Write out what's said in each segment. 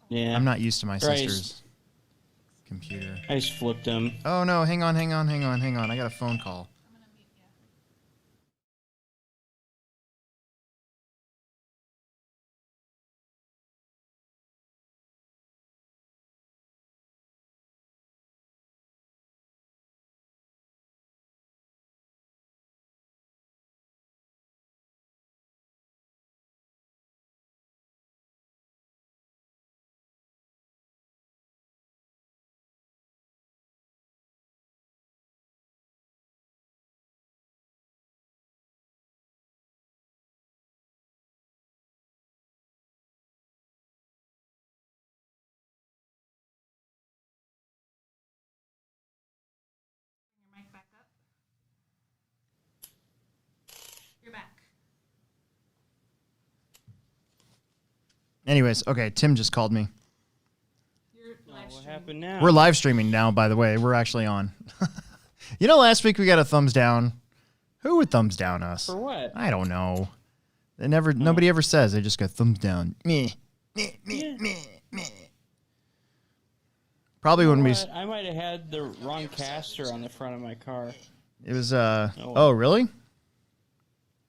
Yeah. I'm not used to my sister's computer. I just flipped him. Oh, no. Hang on. I got a phone call. Mic back up. You're back. Anyways, okay, Tim just called me. What happened now? We're live streaming now, by the way. We're actually on. You know, last week we got a thumbs down. Who would thumbs down us? For what? I don't know. Nobody ever says. They just go thumbs down. Meh. Probably when we. I might have had the wrong caster on the front of my car. It was Oh, really?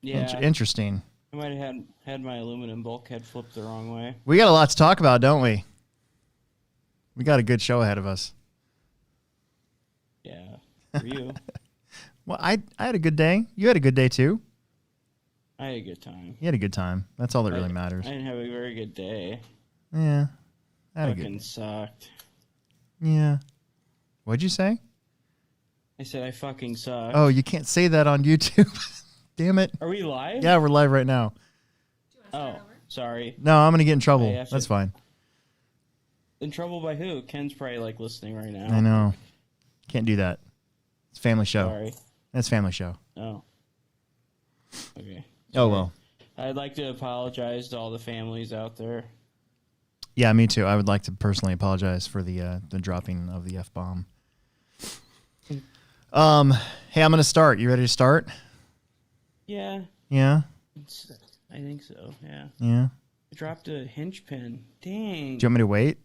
Yeah. Interesting. I might have had my aluminum bulkhead flipped the wrong way. We got a lot to talk about, don't we? We got a good show ahead of us. Yeah. For you. Well, I had a good day. You had a good day too. I had a good time. You had a good time. That's all that really matters. I didn't have a very good day. Yeah. I had Fucking sucked. Yeah. What'd you say? I said I fucking sucked. Oh, you can't say that on YouTube. Damn it. Are we live? Yeah, we're live right now. Oh, sorry. No, I'm gonna get in trouble. That's fine. In trouble by who? Ken's probably like listening right now. I know. Can't do that. It's a family show. Sorry. That's family show. Oh. Okay. Oh well. I'd like to apologize to all the families out there. Yeah, me too. I would like to personally apologize for the dropping of the F-bomb. Hey, I'm gonna start. You ready to start? Yeah. Yeah. I think so. Yeah. Yeah. I dropped a hinge pin. Dang. Do you want me to wait?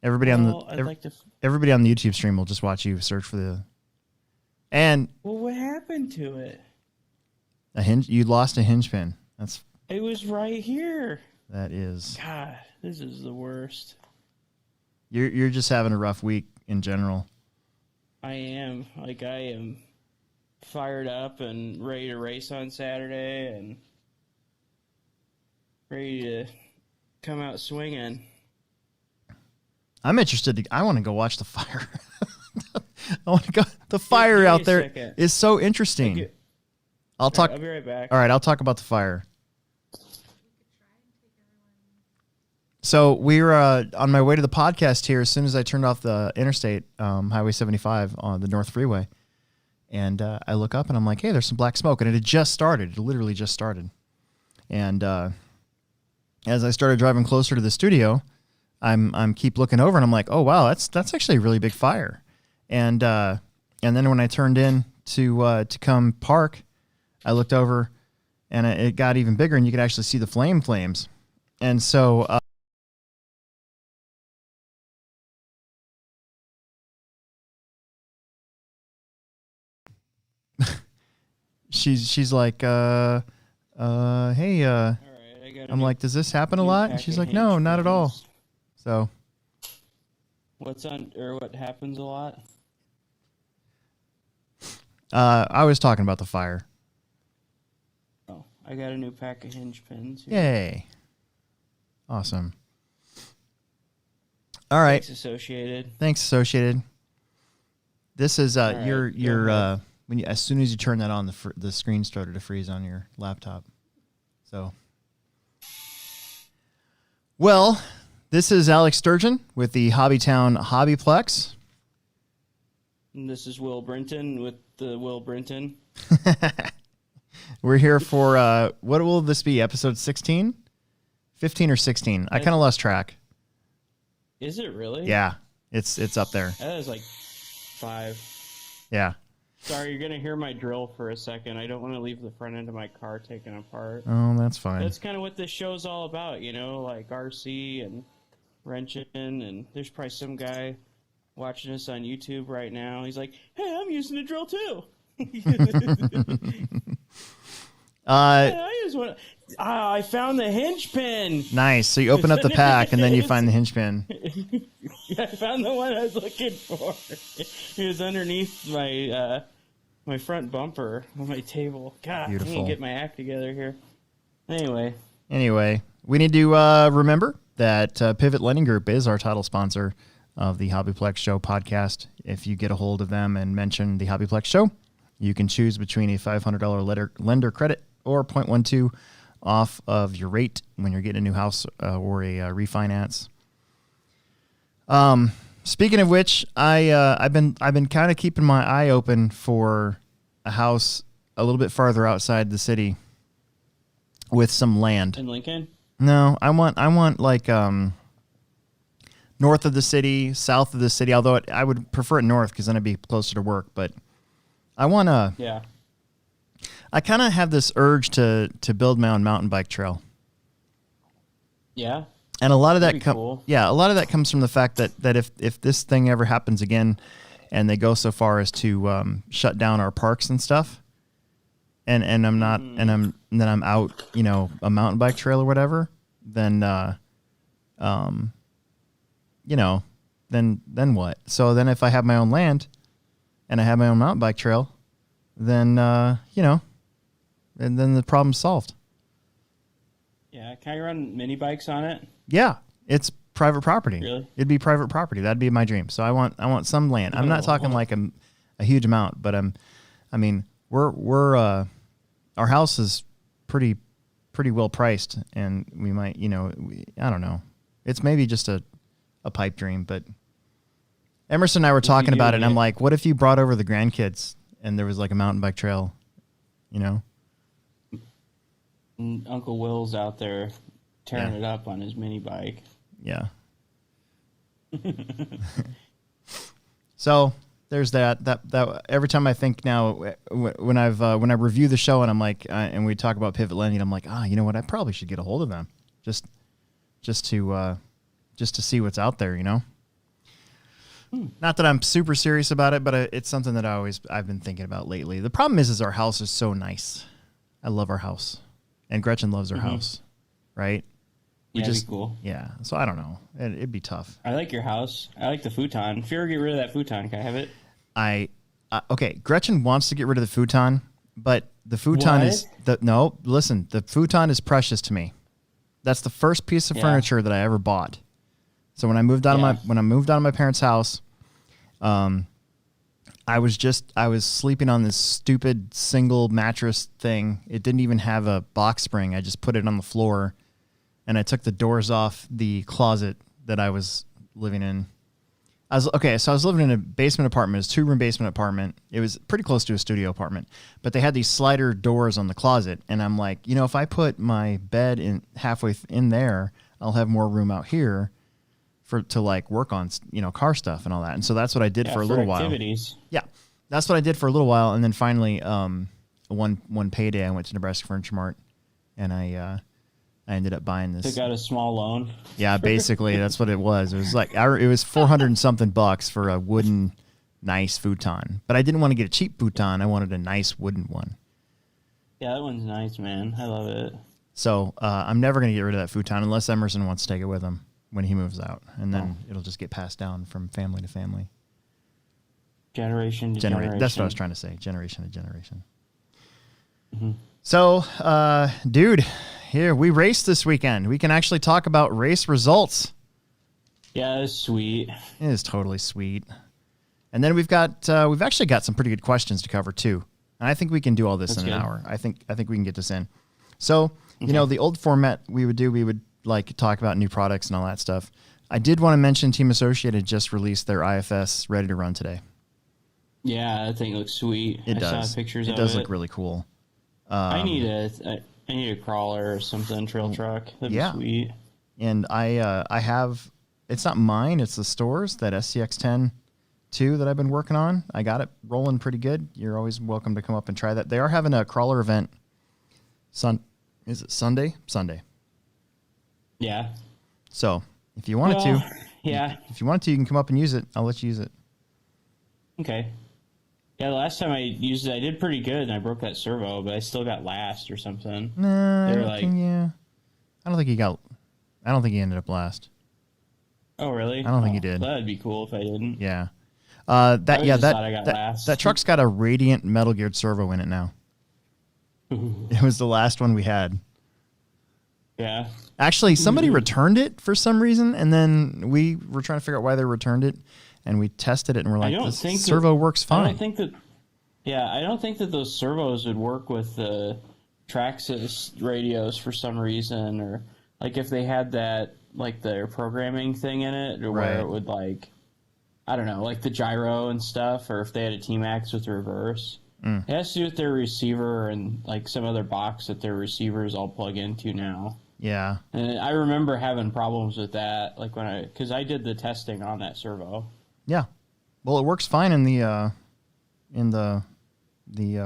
Everybody everybody on the YouTube stream will just watch you search for the. And well, what happened to it? a hinge. You lost a hinge pin. That's. It was right here. That is. God, this is the worst. You're just having a rough week in general. I am. I am fired up and ready to race on Saturday and ready to come out swinging. I'm interested. I want to go watch the fire. I want to go. The fire out there is so interesting. I'll talk. I'll be right back. All right, I'll talk about the fire. So we were on my way to the podcast here as soon as I turned off the interstate, Highway 75 on the North Freeway. And I look up and I'm like, hey, there's some black smoke. And it had just started. It literally just started. And as I started driving closer to the studio, I'm keep looking over and I'm like, oh, wow, that's actually a really big fire. And then when I turned in to come park, I looked over and it got even bigger and you could actually see the flames. And so... She's like, hey, right, I'm like, does this happen a lot? And she's like, no, not at all. So, what happens a lot? I was talking about the fire. Oh, I got a new pack of hinge pins. Yay! Awesome. All right. Thanks, Associated. This is right, your as soon as you turn that on, the screen started to freeze on your laptop. So, well, this is Alex Sturgeon with the Hobbytown HobbyPlex. And this is Will Brinton with the Will Brinton. We're here for what will this be? Episode 16, 15 or 16? I kind of lost track. Is it really? Yeah, it's up there. That is like 5. Yeah. Sorry, you're gonna hear my drill for a second. I don't want to leave the front end of my car taken apart. Oh, that's fine. That's kind of what this show's all about, like RC and wrenching. And there's probably some guy watching us on YouTube right now. He's like, "Hey, I'm using a drill too." I just want. I found the hinge pin. Nice. So you open up the pack and then you find the hinge pin. I found the one I was looking for. It was underneath my my front bumper on my table. God, Beautiful. I can't get my act together here. Anyway, we need to remember that Pivot Lending Group is our title sponsor of the HobbyPlex Show podcast. If you get a hold of them and mention the HobbyPlex Show, you can choose between a $500 lender credit or 0.12 off of your rate when you're getting a new house or a refinance. Speaking of which, I've been kind of keeping my eye open for a house a little bit farther outside the city with some land. in Lincoln. No, I want like north of the city, south of the city. Although I would prefer it north because then I'd be closer to work. But I want to. Yeah. I kind of have this urge to build my own mountain bike trail. Yeah. And a lot of that cool. a lot of that comes from the fact that if this thing ever happens again, and they go so far as to shut down our parks and stuff, and I'm not and I'm out, a mountain bike trail or whatever, then then what? So then if I have my own land, and I have my own mountain bike trail, then and then the problem's solved. Yeah. Can I run mini bikes on it? Yeah, it's private property. Really? It'd be private property. That'd be my dream. So I want some land. I'm not talking like a huge amount, but we're our house is pretty well priced, and we might, I don't know. It's maybe just a pipe dream, but Emerson and I were talking about it, and I'm like, what if you brought over the grandkids and there was like a mountain bike trail, And Uncle Will's out there tearing Yeah. it up on his mini bike. Yeah. So there's that every time I think now when I review the show and I'm like and we talk about Pivot Lending, I'm like, you know what, I probably should get a hold of them just to see what's out there, Not that I'm super serious about it, but it's something that I've been thinking about lately. The problem is our house is so nice. I love our house, and Gretchen loves our house, right? It'd be cool. Yeah. So I don't know. It'd be tough. I like your house. I like the futon. If you ever get rid of that futon, can I have it? Okay. Gretchen wants to get rid of the futon, but the futon the futon is precious to me. That's the first piece of furniture that I ever bought. So when I moved out of my parents' house, I was sleeping on this stupid single mattress thing. It didn't even have a box spring. I just put it on the floor, and I took the doors off the closet that I was living in. So I was living in a basement apartment. It was a 2-room basement apartment. It was pretty close to a studio apartment, but they had these slider doors on the closet. And I'm like, if I put my bed in halfway in there, I'll have more room out here to like work on, car stuff and all that. And so that's what I did for a little activities. while. Yeah, that's what I did for a little while. And then finally, one payday, I went to Nebraska Furniture Mart, and I ended up buying this. Took out a small loan. Yeah, basically that's what it was. It was like it was $400 and something for a wooden, nice futon. But I didn't want to get a cheap futon. I wanted a nice wooden one. Yeah, that one's nice, man. I love it. So I'm never going to get rid of that futon unless Emerson wants to take it with him when he moves out, and then it'll just get passed down from family to family. Generation to generation. That's what I was trying to say. Generation to generation. Mm-hmm. So, dude, here we raced this weekend. We can actually talk about race results. Yeah, that's sweet. It is totally sweet. And then we've actually got some pretty good questions to cover too. And I think we can do all this in an hour. I think we can get this in. So, the old format we would like talk about new products and all that stuff. I did want to mention Team Associated just released their IFS ready to run today. Yeah, that thing looks sweet. It does. I saw pictures of it. It does look really cool. I need a crawler or something, trail truck. That'd be sweet. And I have, it's not mine, it's the store's, that SCX10 too that I've been working on. I got it rolling pretty good. You're always welcome to come up and try that. They are having a crawler event. Is it Sunday? Sunday. Yeah. So if you wanted to, yeah. If you wanted to, you can come up and use it. I'll let you use it. Okay. Yeah, the last time I used it, I did pretty good, and I broke that servo, but I still got last or something. Nah, I don't think he ended up last. Oh, really? I don't think he did. That'd be cool if I didn't. Yeah. That truck's got a radiant metal geared servo in it now. It was the last one we had. Yeah. Actually, somebody returned it for some reason, and then we were trying to figure out why they returned it, and we tested it, and we're like, this servo works fine. I don't think that those servos would work with the Traxxas radios for some reason, or like if they had that, like their programming thing in it, or where it would like, I don't know, like the gyro and stuff, or if they had a T-Max with reverse. It has to do with their receiver and like some other box that their receivers all plug into now. Yeah. And I remember having problems with that, like because I did the testing on that servo. Yeah. Well, it works fine in the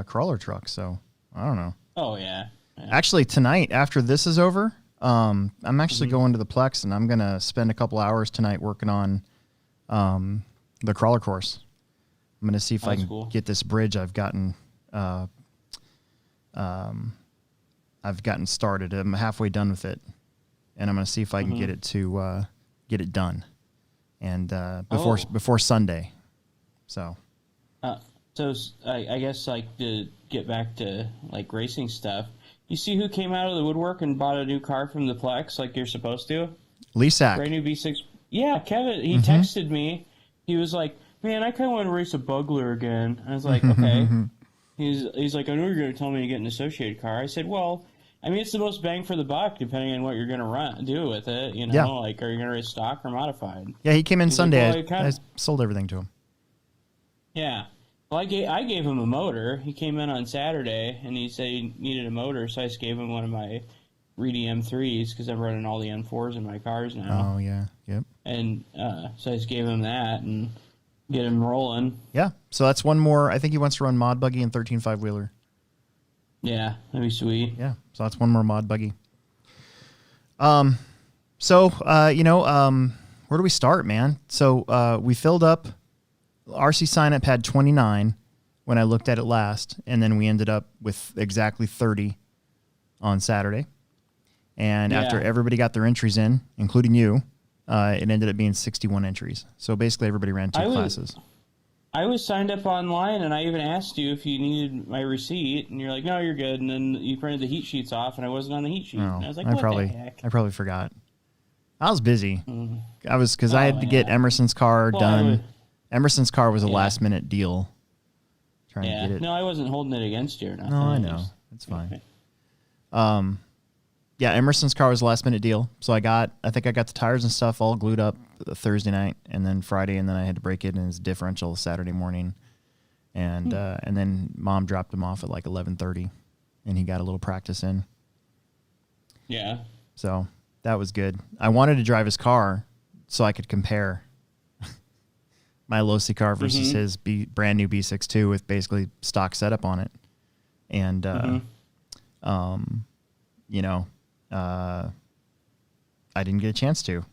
crawler truck, so I don't know. Oh yeah. Actually, tonight after this is over, I'm actually going to the Plex, and I'm gonna spend a couple hours tonight working on the crawler course. I'm gonna see if I can get this bridge I've gotten started. I'm halfway done with it, and I'm gonna see if I can get it done, and before Sunday. So I guess like to get back to like racing stuff. You see who came out of the woodwork and bought a new car from the Plex like you're supposed to? Lisak. Brand new B6. Yeah, Kevin. He texted me. He was like, "Man, I kind of want to race a Bugler again." I was like, "Okay." He's like, "I know you're going to tell me to get an associated car." I said, "Well, I mean, it's the most bang for the buck, depending on what you're going to do with it. You know, yeah. Like, are you going to race stock or modified?" Yeah, he came in Sunday. Like, I sold everything to him. Yeah. Well, I gave him a motor. He came in on Saturday, and he said he needed a motor, so I just gave him one of my Reedy M3s, because I'm running all the M4s in my cars now. Oh, yeah. Yep. And so I just gave him that and get him rolling. Yeah. So that's one more. I think he wants to run mod buggy and 13 5-wheeler. Yeah, that'd be sweet. Yeah. So that's one more mod buggy. Where do we start, man? So we filled up. RC sign-up had 29 when I looked at it last, and then we ended up with exactly 30 on Saturday. And after everybody got their entries in, including you, it ended up being 61 entries. So basically everybody ran two classes. I was signed up online, and I even asked you if you needed my receipt, and you're like, "No, you're good." And then you printed the heat sheets off, and I wasn't on the heat sheet. Oh, and I was like, "What the heck?" I probably forgot. I was busy. I had to get Emerson's car done. Emerson's car was a last-minute deal. Trying to get it. No, I wasn't holding it against you or nothing. No, I know. It's fine. Emerson's car was a last-minute deal. So I think I got the tires and stuff all glued up Thursday night, and then Friday, and then I had to break it in his differential Saturday morning. And then Mom dropped him off at like 11:30, and he got a little practice in. Yeah. So that was good. I wanted to drive his car so I could compare my Losi car versus his brand new B62 with basically stock setup on it. And, I didn't get a chance to.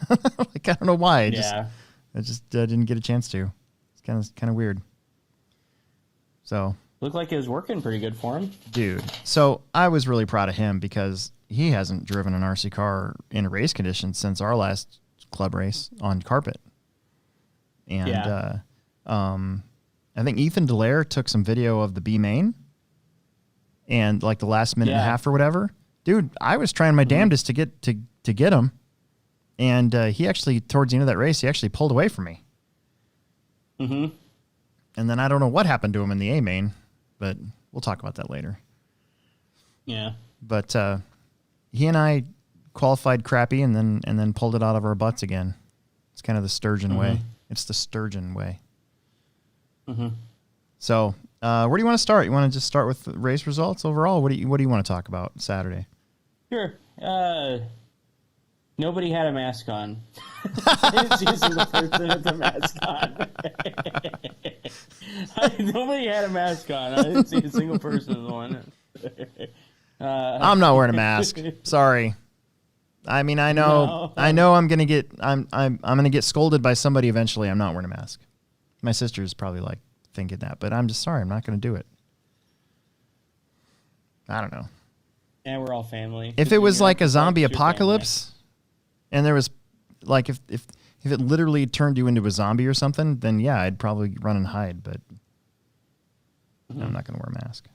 Like, I don't know why. I just didn't get a chance to. It's kind of weird. So looked like it was working pretty good for him. Dude. So I was really proud of him because he hasn't driven an RC car in a race condition since our last club race on carpet. And I think Ethan Delaire took some video of the B main and like the last minute and a half or whatever. Dude, I was trying my damnedest to get him. And he actually, towards the end of that race, he actually pulled away from me. And then I don't know what happened to him in the A main, but we'll talk about that later. Yeah. But he and I qualified crappy and then pulled it out of our butts again. It's kind of the Sturgeon way. It's the Sturgeon way. So, where do you want to start? You want to just start with the race results overall? What do you want to talk about Saturday? Sure. Nobody had a mask on. I didn't see a single person with a mask on. Nobody had a mask on. I didn't see a single person with one. I'm not wearing a mask. Sorry. I mean, I know I'm gonna get gonna get scolded by somebody eventually. I'm not wearing a mask. My sister's probably like thinking that, but I'm just sorry. I'm not gonna do it. I don't know. Yeah, we're all family. If it was like a zombie apocalypse, and there was like if it literally turned you into a zombie or something, then yeah, I'd probably run and hide. But I'm not gonna wear a mask.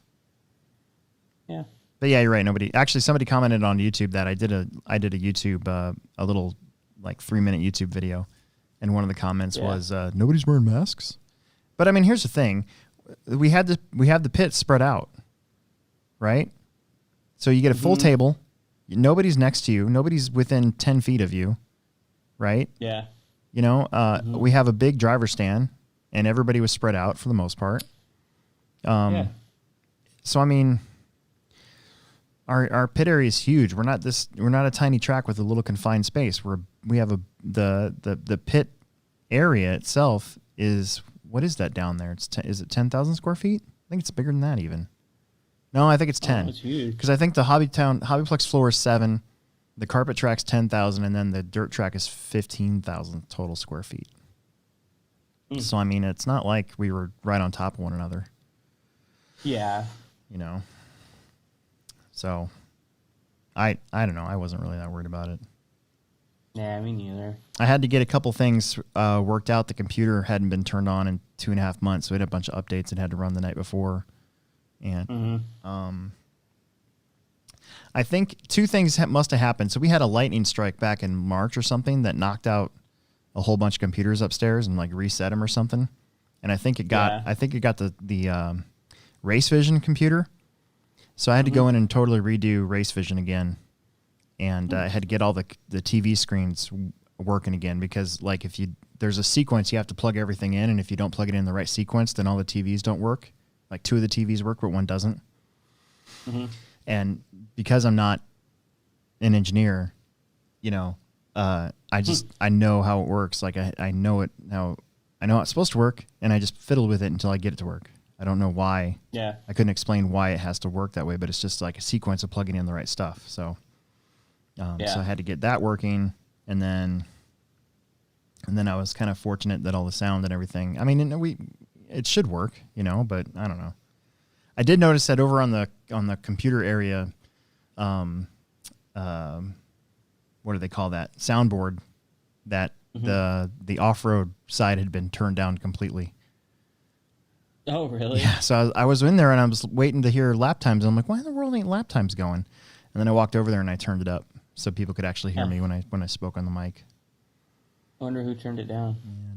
Yeah. But yeah, you're right. Somebody commented on YouTube that I did a YouTube a little like 3-minute YouTube video, and one of the comments was nobody's wearing masks. But I mean, here's the thing: we have the pit spread out, right? So you get a full table, nobody's next to you, nobody's within 10 feet of you, right? Yeah. You know, we have a big driver stand, and everybody was spread out for the most part. So I mean. Our pit area is huge. We're not a tiny track with a little confined space. We have the pit area itself is, what is that down there? Is it 10,000 square feet? I think it's bigger than that even. No, I think it's 10. It's huge. Because I think the HobbyPlex floor is 7, the carpet track's 10,000, and then the dirt track is 15,000 total square feet. So I mean, it's not like we were right on top of one another. Yeah. You know. So, I don't know. I wasn't really that worried about it. Yeah, me neither. I had to get a couple things worked out. The computer hadn't been turned on in 2.5 months, so we had a bunch of updates and had to run the night before. And I think 2 things must have happened. So we had a lightning strike back in March or something that knocked out a whole bunch of computers upstairs and like reset them or something. And I think it got the Race Vision computer. So I had to go in and totally redo Race Vision again, and I had to get all the TV screens working again because, like, there's a sequence you have to plug everything in, and if you don't plug it in the right sequence, then all the TVs don't work. Like 2 of the TVs work, but one doesn't. And because I'm not an engineer, you know, I know how it works. Like I know how it's supposed to work, and I just fiddle with it until I get it to work. I don't know why. Yeah. I couldn't explain why it has to work that way, but it's just like a sequence of plugging in the right stuff. So, so I had to get that working, and then I was kind of fortunate that all the sound and everything. I mean, it should work, you know, but I don't know. I did notice that over on the computer area, what do they call that? Soundboard, that the off-road side had been turned down completely. Oh, really? Yeah, so I was in there and I was waiting to hear lap times. And I'm like, why in the world ain't lap times going? And then I walked over there and I turned it up so people could actually hear me when I spoke on the mic. I wonder who turned it down. Yeah, I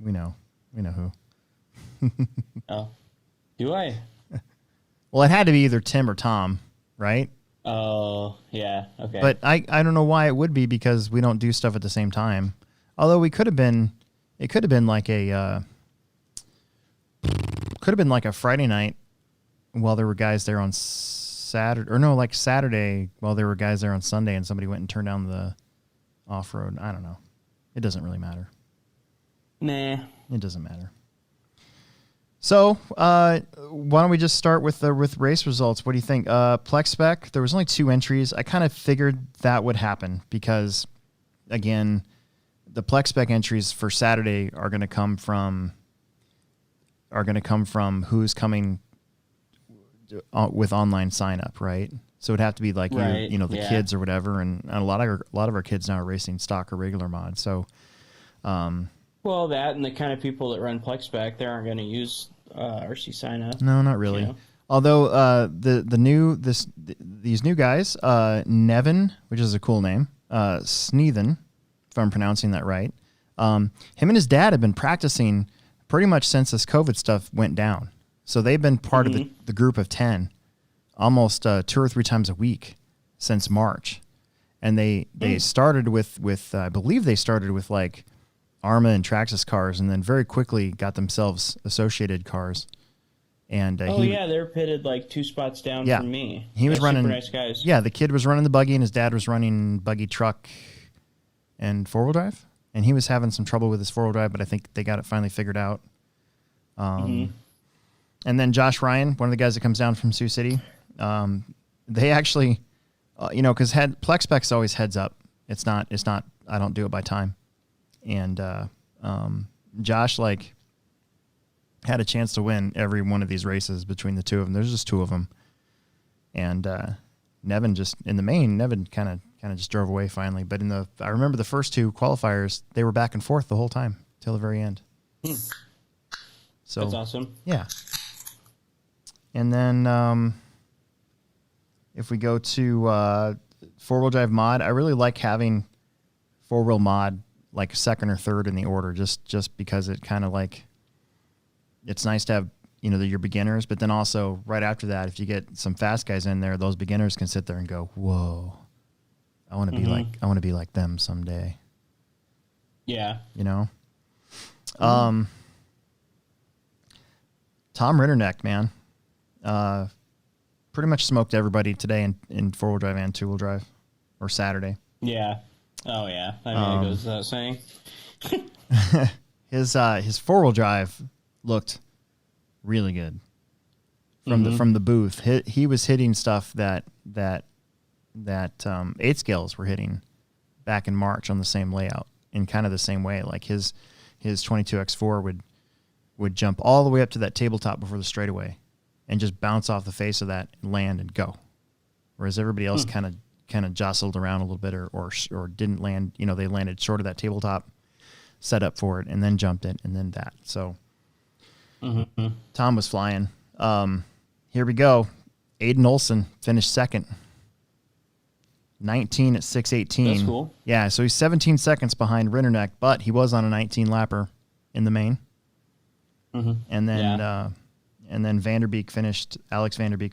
don't know. We know who. Oh, do I? Well, it had to be either Tim or Tom, right? Oh, yeah. Okay. But I don't know why it would be because we don't do stuff at the same time. Although it could have been like a Friday night while there were guys there on Saturday, or no, like Saturday while there were guys there on Sunday, and somebody went and turned down the off-road. I don't know. It doesn't really matter. Nah. It doesn't matter. So, why don't we just start with race results? What do you think? Plex spec, there was only 2 entries. I kind of figured that would happen because, again, the Plex spec entries for Saturday are going to come from who's coming with online sign up, right? So it'd have to be like the kids or whatever, and a lot of our kids now are racing stock or regular mod. So, well, that and the kind of people that run Plex spec, they aren't going to use RC sign up. No, not really. You know? Although these new guys, Nevin, which is a cool name, Sneathen, if I'm pronouncing that right, him and his dad have been practicing pretty much since this COVID stuff went down. So they've been part of the group of 10 almost 2 or 3 times a week since March. And they started with I believe they started with like Arma and Traxxas cars, and then very quickly got themselves associated cars. And they're pitted like 2 spots down from me. He was running super nice guys. Yeah, the kid was running the buggy, and his dad was running buggy truck and four-wheel drive, and he was having some trouble with his four-wheel drive, but I think they got it finally figured out. And then Josh Ryan, one of the guys that comes down from Sioux City, they actually, because PlexSpec's always heads up. It's not. I don't do it by time, and Josh had a chance to win every one of these races between the two of them. There's just two of them, and Nevin just in the main. Nevin kind of just drove away finally. But I remember the first two qualifiers, they were back and forth the whole time till the very end. So that's awesome. Yeah. And then if we go to four-wheel drive mod, I really like having four-wheel mod like second or third in the order, just because it kind of it's nice to have your beginners, but then also right after that, if you get some fast guys in there, those beginners can sit there and go, "Whoa, I want to be like them someday." Yeah. Tom Ritterneck, man, pretty much smoked everybody today in four-wheel drive and two-wheel drive, or Saturday. Yeah. Oh yeah. I mean, it goes without saying. His four-wheel drive looked really good from the booth. He was hitting stuff that 8 scales were hitting back in March on the same layout in kind of the same way. Like his 22X4 would jump all the way up to that tabletop before the straightaway and just bounce off the face of that and land and go. Whereas everybody else kind of jostled around a little bit or didn't land. They landed short of that tabletop, set up for it, and then jumped it, and then that. So Tom was flying. Here we go. Aiden Olson finished second. 19 at 6:18. That's cool. Yeah, so he's 17 seconds behind Rinderneck, but he was on a 19 lapper in the main. And then Alex Vanderbeek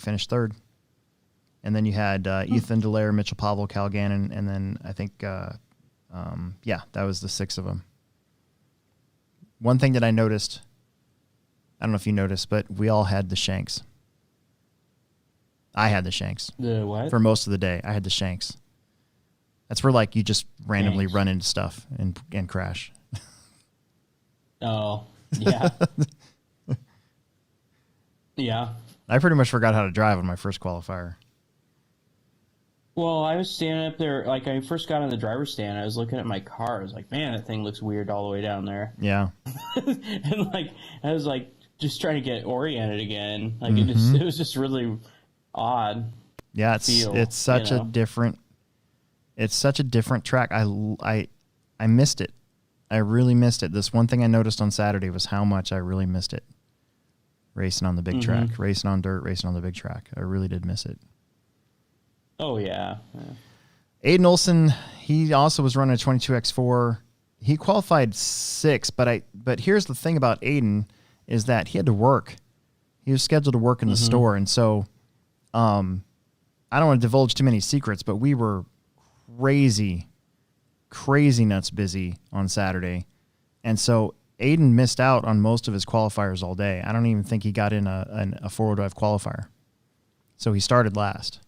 finished third. And then you had Ethan Delaire, Mitchell Pavel, Cal Gannon, and then I think, that was the 6 of them. One thing that I noticed, I don't know if you noticed, but we all had the shanks. I had the shanks. The what? For most of the day, I had the shanks. That's where you just randomly Shanks. run into stuff and crash. Oh, yeah. Yeah. I pretty much forgot how to drive on my first qualifier. Well, I was standing up there, I first got on the driver's stand, I was looking at my car, I was like, man, that thing looks weird all the way down there. Yeah. And I was just trying to get oriented again. It was just really odd. Yeah, it's such a different track. I missed it. I really missed it. This one thing I noticed on Saturday was how much I really missed it. Racing on the big track, racing on dirt, racing on the big track. I really did miss it. Oh yeah. Aiden Olson, he also was running a 22X4. He qualified 6, but here's the thing about Aiden is that he had to work. He was scheduled to work in the store, and so I don't want to divulge too many secrets, but we were crazy nuts busy on Saturday. And so Aiden missed out on most of his qualifiers all day. I don't even think he got in a four-wheel drive qualifier. So he started last.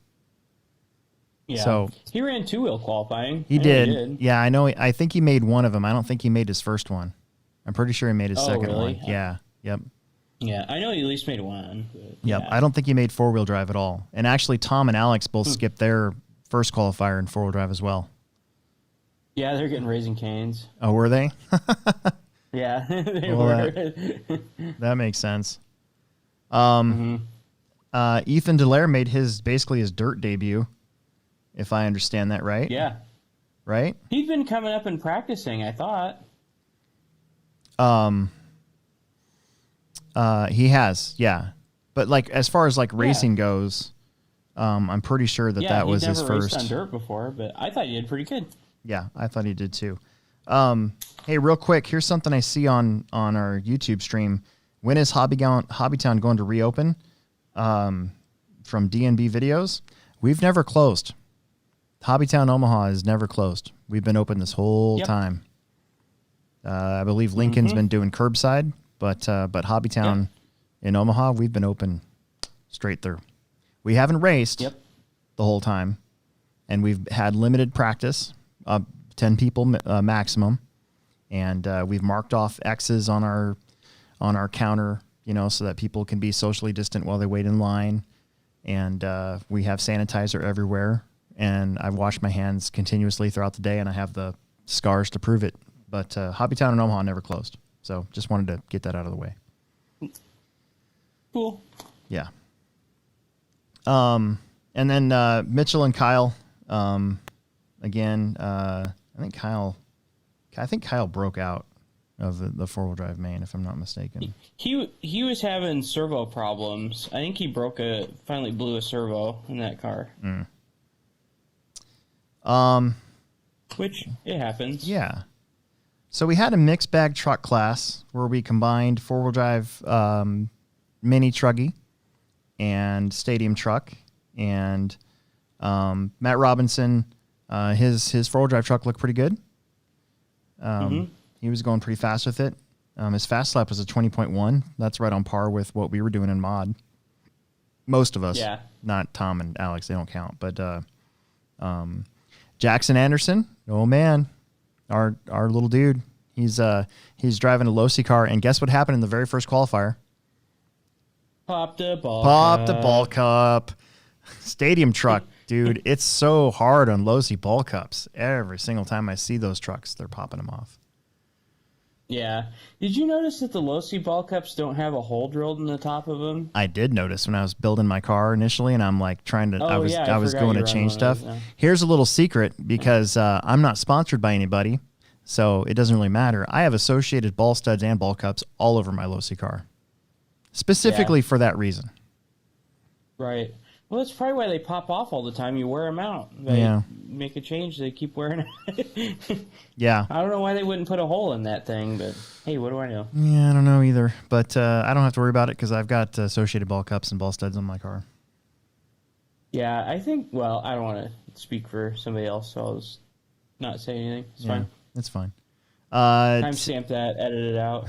Yeah. So he ran two-wheel qualifying. He did. Yeah, I know. I think he made one of them. I don't think he made his first one. I'm pretty sure he made his second really? one. Yeah. Yep. Yeah, I know he at least made one. Yep. I don't think he made four-wheel drive at all. And actually, Tom and Alex both skipped their first qualifier in four-wheel drive as well. Yeah, they're getting Raising Canes. Oh, were they? Yeah, they Well, were. That makes sense. Ethan Delaire made basically his dirt debut, if I understand that right. Yeah. Right? He'd been coming up and practicing, I thought. He has, yeah. But as far as racing goes, I'm pretty sure that was his first. Yeah, he'd never raced on dirt before, but I thought he did pretty good. Yeah, I thought he did too. Hey, real quick, here's something I see on our YouTube stream. When is Hobbytown going to reopen? From DNB Videos, we've never closed. Hobbytown Omaha is never closed. We've been open this whole time. I believe Lincoln's been doing curbside, but Hobbytown in Omaha, we've been open straight through. We haven't raced the whole time, and we've had limited practice. 10 people maximum, and we've marked off X's on our counter, so that people can be socially distant while they wait in line, and we have sanitizer everywhere, and I've washed my hands continuously throughout the day, and I have the scars to prove it. But Hobbytown in Omaha never closed, so just wanted to get that out of the way. Cool. Yeah. And then Mitchell and Kyle, again, I think Kyle broke out of the four-wheel drive main, if I'm not mistaken. He was having servo problems. I think he finally blew a servo in that car. Which, it happens. Yeah. So we had a mixed bag truck class where we combined four-wheel drive mini truggy and stadium truck, and Matt Robinson, his four-wheel drive truck looked pretty good. He was going pretty fast with it. His fast lap was a 20.1. That's right on par with what we were doing in mod. Most of us, not Tom and Alex, they don't count. But Jackson Anderson, oh man, our little dude, he's driving a Losi car, and guess what happened in the very first qualifier? Popped a ball cup. Stadium truck, dude. It's so hard on Losi ball cups. Every single time I see those trucks, they're popping them off. Yeah. Did you notice that the Losi ball cups don't have a hole drilled in the top of them? I did notice when I was building my car initially, and I'm like trying to. I was going to change stuff. Here's a little secret, because I'm not sponsored by anybody, so it doesn't really matter. I have associated ball studs and ball cups all over my Losi car, specifically for that reason. Right. Well, that's probably why they pop off all the time. You wear them out. They make a change, they keep wearing it. Yeah. I don't know why they wouldn't put a hole in that thing, but hey, what do I know? Yeah, I don't know either. But I don't have to worry about it because I've got associated ball cups and ball studs on my car. Yeah, I think, well, I don't want to speak for somebody else, so I'll just not say anything. It's fine. It's fine. Timestamp that, edit it out.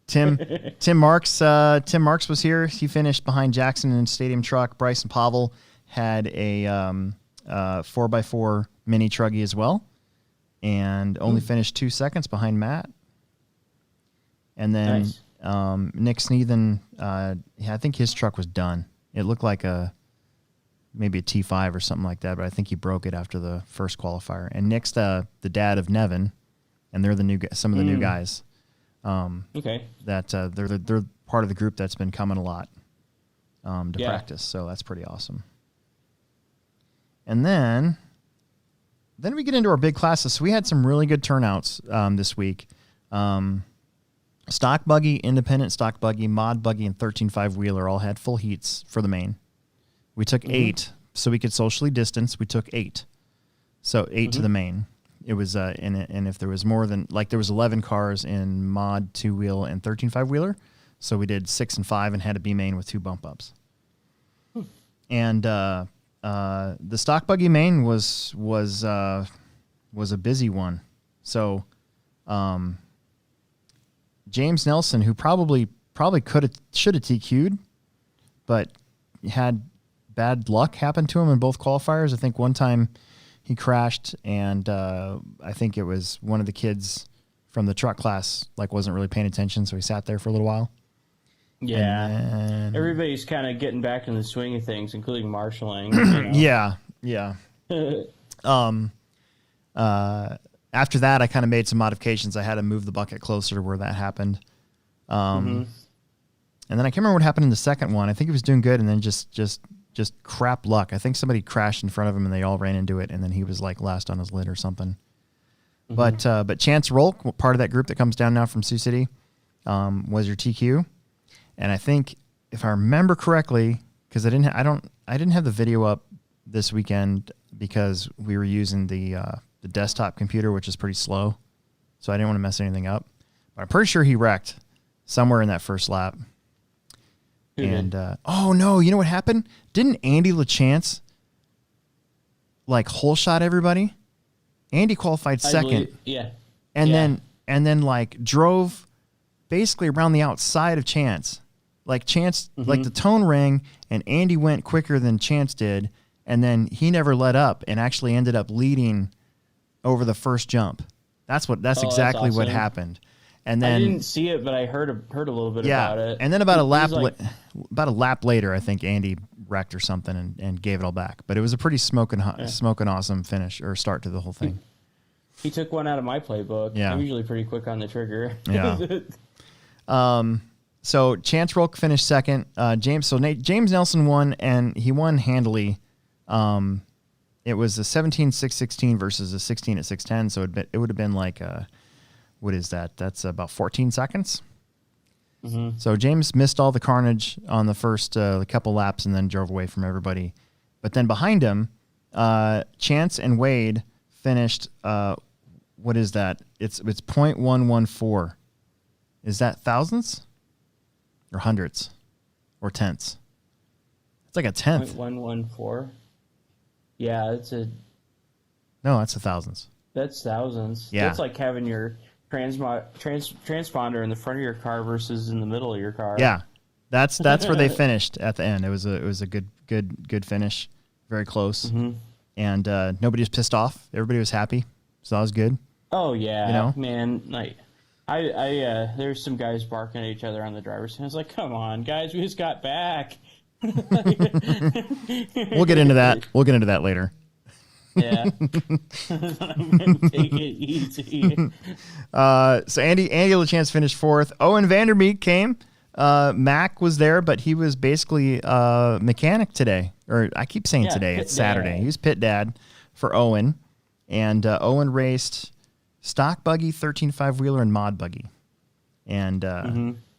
Tim Marks was here. He finished behind Jackson in stadium truck. Bryson Pavel had a 4x4 mini truggy as well, and only finished 2 seconds behind Matt. And then Nick Sneathen, I think his truck was done. It looked like maybe a T5 or something like that, but I think he broke it after the first qualifier. And Nick's the dad of Nevin, and they're some of the new guys. Okay. That they're part of the group that's been coming a lot to practice, so that's pretty awesome. And then we get into our big classes. So we had some really good turnouts this week. Stock buggy, independent stock buggy, mod buggy, and 13.5 wheeler all had full heats for the main. We took 8, so we could socially distance. We took 8, so 8 to the main. It was and if there was more than, like, there was 11 cars in mod 2-wheel and 13.5 wheeler, so we did 6 and 5 and had a B main with 2 bump ups. And the stock buggy main was a busy one. So James Nelson, who probably should have TQ'd, but had bad luck happen to him in both qualifiers. I think one time he crashed, and I think it was one of the kids from the truck class wasn't really paying attention, so he sat there for a little while. Yeah, and everybody's kind of getting back in the swing of things, including marshalling. Yeah. After that, I kind of made some modifications. I had to move the bucket closer to where that happened. And then I can't remember what happened in the second one. I think he was doing good, and then just crap luck. I think somebody crashed in front of him, and they all ran into it, and then he was last on his lid or something. But Chance Rolk, part of that group that comes down now from Sioux City, was your TQ. And I think, if I remember correctly, because I didn't have the video up this weekend because we were using the desktop computer, which is pretty slow, so I didn't want to mess anything up. But I'm pretty sure he wrecked somewhere in that first lap. And oh no, you know what happened? Didn't Andy LaChance hole shot everybody? Andy qualified second. And then drove basically around the outside of Chance. Chance, the tone rang, and Andy went quicker than Chance did, and then he never let up and actually ended up leading over the first jump. That's That's exactly what awesome. happened. And then I didn't see it, but I heard a little bit about it. And then about a lap He's like, about a lap later, I think Andy wrecked or something and gave it all back. But it was a pretty smoking awesome finish or start to the whole thing. he took one out of my playbook. Yeah. I'm usually pretty quick on the trigger. Yeah. So Chance Rolk finished second. James Nelson won, and he won handily. It was a 17.616 versus a 16 at 610, so it would have been like what is that? That's about 14 seconds. Mm-hmm. So James missed all the carnage on the first couple laps and then drove away from everybody. But then behind him, Chance and Wade finished. What is that? It's .114. Is that thousandths or hundredths or tenths? It's like a tenth. 0.114. Yeah, No, that's a thousandths. that's thousands. Yeah. That's like having your transponder in the front of your car versus in the middle of your car. Yeah, that's where they finished at the end. It was a good finish, very close, and nobody was pissed off. Everybody was happy, so that was good. Oh yeah, You know? man. Like, I there's some guys barking at each other on the driver's seat. I was like, come on, guys, we just got back. We'll get into that. We'll get into that later. Yeah. Take it easy. So Andy LaChance finished fourth. Owen Vandermeek came. Mac was there, but he was basically mechanic today. Or I keep saying today. pit It's Saturday. dad. He was pit dad for Owen. And Owen raced stock buggy, 13.5 wheeler, and mod buggy. And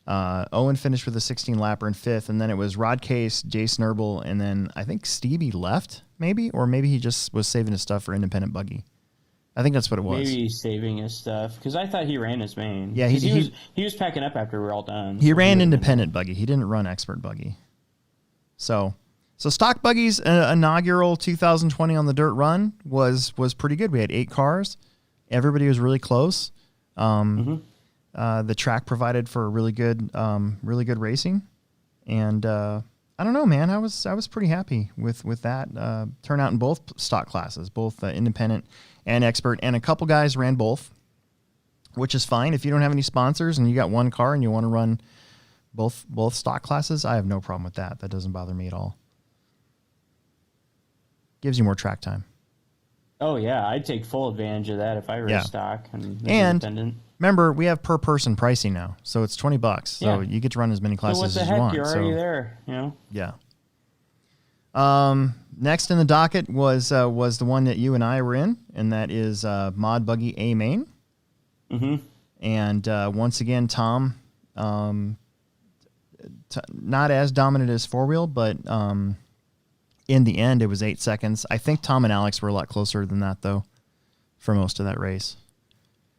Owen finished with a 16 lapper in fifth. And then it was Rod Case, Jason Herbal, and then I think Stevie left, maybe? Or maybe he just was saving his stuff for independent buggy. I think that's what it was. Maybe he's saving his stuff because I thought he ran his main. Yeah, 'Cause he he was packing up after we were all done. He So ran would've been- independent buggy. He didn't run expert buggy. So stock buggy's inaugural 2020 on the dirt run was pretty good. We had 8 cars. Everybody was really close. The track provided for really good racing, and I don't know, man. I was pretty happy with that turnout in both stock classes, both independent and expert, and a couple guys ran both, which is fine if you don't have any sponsors and you got one car and you want to run both stock classes. I have no problem with that. That doesn't bother me at all. Gives you more track time. Oh yeah, I'd take full advantage of that if I race Yeah. stock and And independent. remember, we have per person pricing now, so it's $20. So Yeah. you get to run as many So classes what the as heck? you want. You're so already there, you know. yeah. Next in the docket was the one that you and I were in, and that is Mod Buggy A Main. Mm-hmm. And once again, Tom, not as dominant as four wheel, but in the end, it was 8 seconds. I think Tom and Alex were a lot closer than that, though, for most of that race.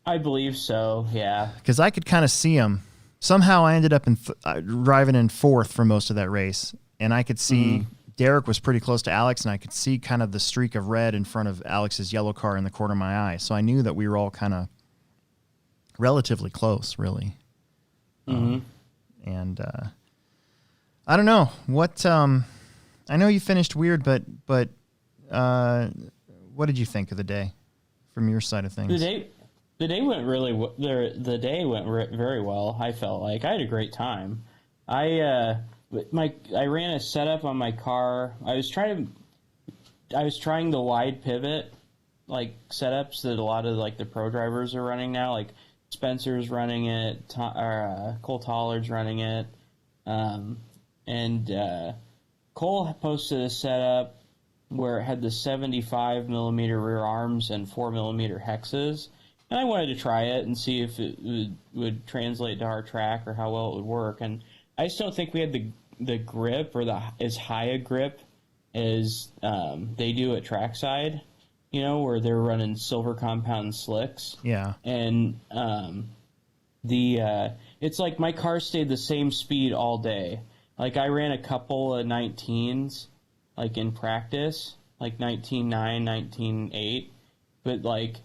I believe so. Yeah. Because I could kind of see him. Somehow I ended up driving in fourth for most of that race, and I could see Derek was pretty close to Alex, and I could see kind of the streak of red in front of Alex's yellow car in the corner of my eye. So I knew that we were all kind of relatively close, really. Mm-hmm. And I don't know what. I know you finished weird, but what did you think of the day from your side of things? The day went really the day went very well. I felt like I had a great time. I ran a setup on my car. I was trying the wide pivot like setups that a lot of like the pro drivers are running now. Like Spencer's running it, Cole Tollard's running it, and Cole posted a setup where it had the 75 millimeter rear arms and 4 millimeter hexes. And I wanted to try it and see if it would translate to our track or how well it would work. And I just don't think we had the grip or as high a grip as they do at trackside, you know, where they're running silver compound slicks. Yeah. And it's like my car stayed the same speed all day. Like I ran a couple of 19s, like in practice, like 19.9, 19.8, but like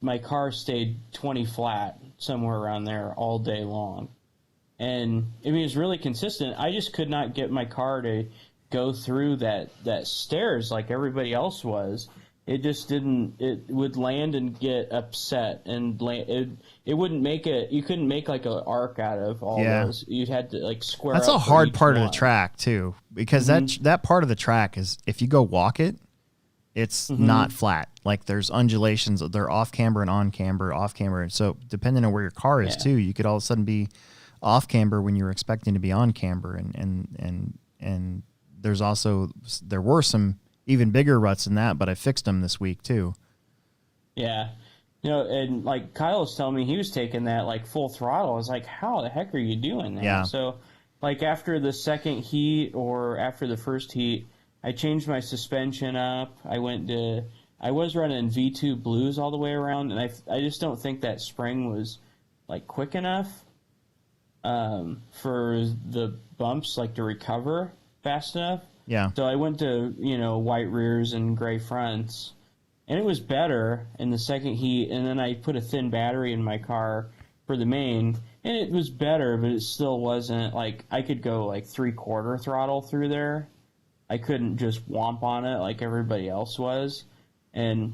my car stayed 20 flat, somewhere around there all day long. And I mean, it was really consistent. I just could not get my car to go through that stairs like everybody else was. it just didn't. It would land and get upset, and it wouldn't make it. You couldn't make like an arc out of all those. You'd had to like square. That's up a hard part one. of the track too, because that part of the track is, if you go walk it, it's not flat. Like there's undulations. They're off camber and on camber, off camber. So depending on where your car is too, you could all of a sudden be off camber when you were expecting to be on camber, and there were some even bigger ruts than that, but I fixed them this week too. Yeah. And like Kyle was telling me he was taking that like full throttle. I was like, how the heck are you doing that? Yeah. So like after the second heat or after the first heat, I changed my suspension up. I was running V2 blues all the way around, and I just don't think that spring was like quick enough for the bumps like to recover fast enough. Yeah. So I went to, white rears and gray fronts, and it was better in the second heat, and then I put a thin battery in my car for the main, and it was better, but it still wasn't, like, I could go, like, 3/4 throttle through there. I couldn't just womp on it like everybody else was, and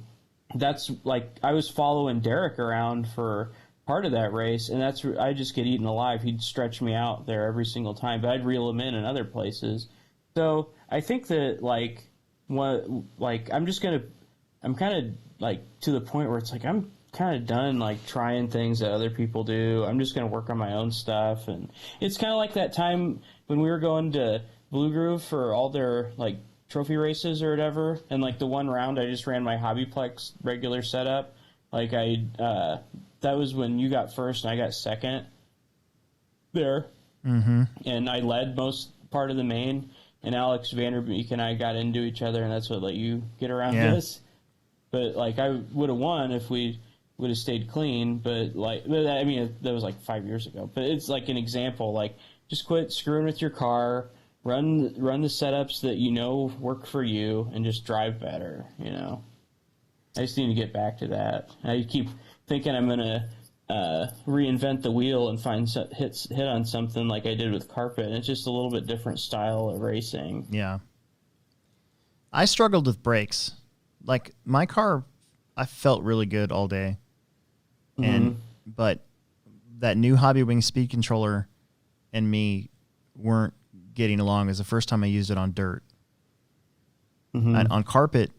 that's, like, I was following Derek around for part of that race, and I just get eaten alive. He'd stretch me out there every single time, but I'd reel him in other places. So I think that I'm kind of like to the point where it's like I'm kind of done like trying things that other people do. I'm just going to work on my own stuff, and it's kind of like that time when we were going to Blue Groove for all their like trophy races or whatever, and like the one round I just ran my HobbyPlex regular setup. Like that was when you got first and I got second there, and I led most part of the main. And Alex Vanderbeek and I got into each other, and that's what let you get around this. But, like, I would have won if we would have stayed clean. But, like, I mean, that was, like, 5 years ago. But it's, like, an example. Like, just quit screwing with your car. Run the setups that you know work for you, and just drive better, I just need to get back to that. I keep thinking I'm going to reinvent the wheel and hit on something like I did with carpet. It's just a little bit different style of racing. Yeah. I struggled with brakes. Like my car, I felt really good all day. But that new Hobby Wing speed controller and me weren't getting along. It was the first time I used it on dirt. And on carpet,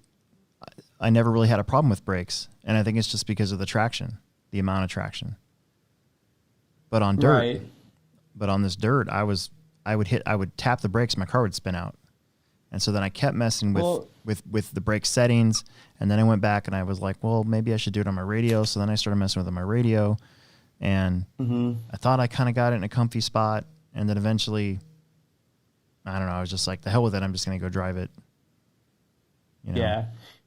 I never really had a problem with brakes. And I think it's just because of the traction. The amount of traction. But on dirt, on this dirt, I would tap the brakes, my car would spin out. And so then I kept messing with the brake settings, and then I went back and I was like, well, maybe I should do it on my radio. So then I started messing with my radio, and I thought I kind of got it in a comfy spot, and then eventually, I don't know, I was just like, the hell with it, I'm just going to go drive it. Yeah.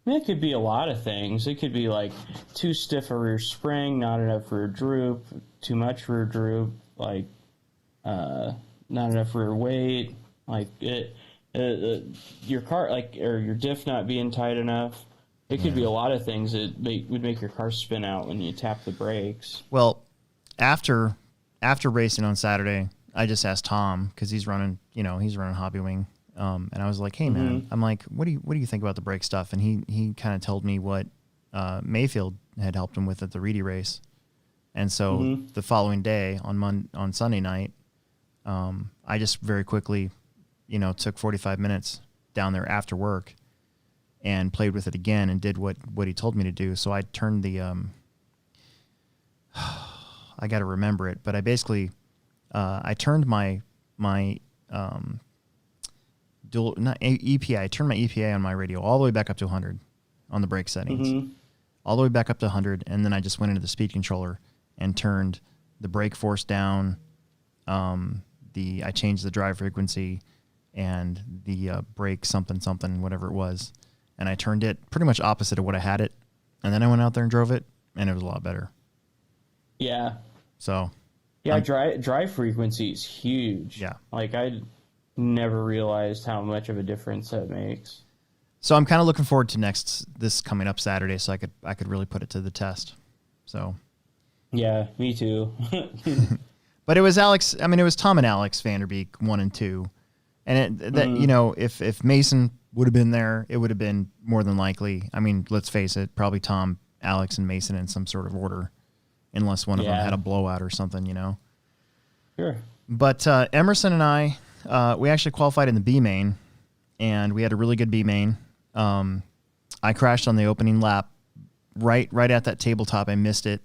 I mean, it could be a lot of things. It could be like too stiff a rear spring, not enough rear droop, too much rear droop, like not enough rear weight, like your car, like, or your diff not being tight enough. It could be a lot of things that would make your car spin out when you tap the brakes. Well, after racing on Saturday, I just asked Tom, because he's running Hobby Wing. And I was like, hey, man, I'm like, what do you think about the brake stuff? And he kind of told me what Mayfield had helped him with at the Reedy race. And so the following day on Sunday night, I just very quickly, took 45 minutes down there after work and played with it again and did what he told me to do. So I turned the I got to remember it, but I basically I turned my EPA. I turned my EPA on my radio all the way back up to 100 on the brake settings, all the way back up to 100, and then I just went into the speed controller and turned the brake force down. I changed the drive frequency and the brake something whatever it was, and I turned it pretty much opposite of what I had it, and then I went out there and drove it, and it was a lot better. Yeah. So. Yeah, drive frequency is huge. Yeah. Like I never realized how much of a difference that makes. So I'm kind of looking forward to this coming up Saturday, so I could really put it to the test. So. Yeah, me too. But it was Tom and Alex Vanderbeek 1 and 2, and if Mason would have been there, it would have been more than likely. I mean, let's face it, probably Tom, Alex, and Mason in some sort of order, unless one of them had a blowout or something, you know. Sure. But Emerson and I, we actually qualified in the B main, and we had a really good B main. I crashed on the opening lap, right at that tabletop. I missed it,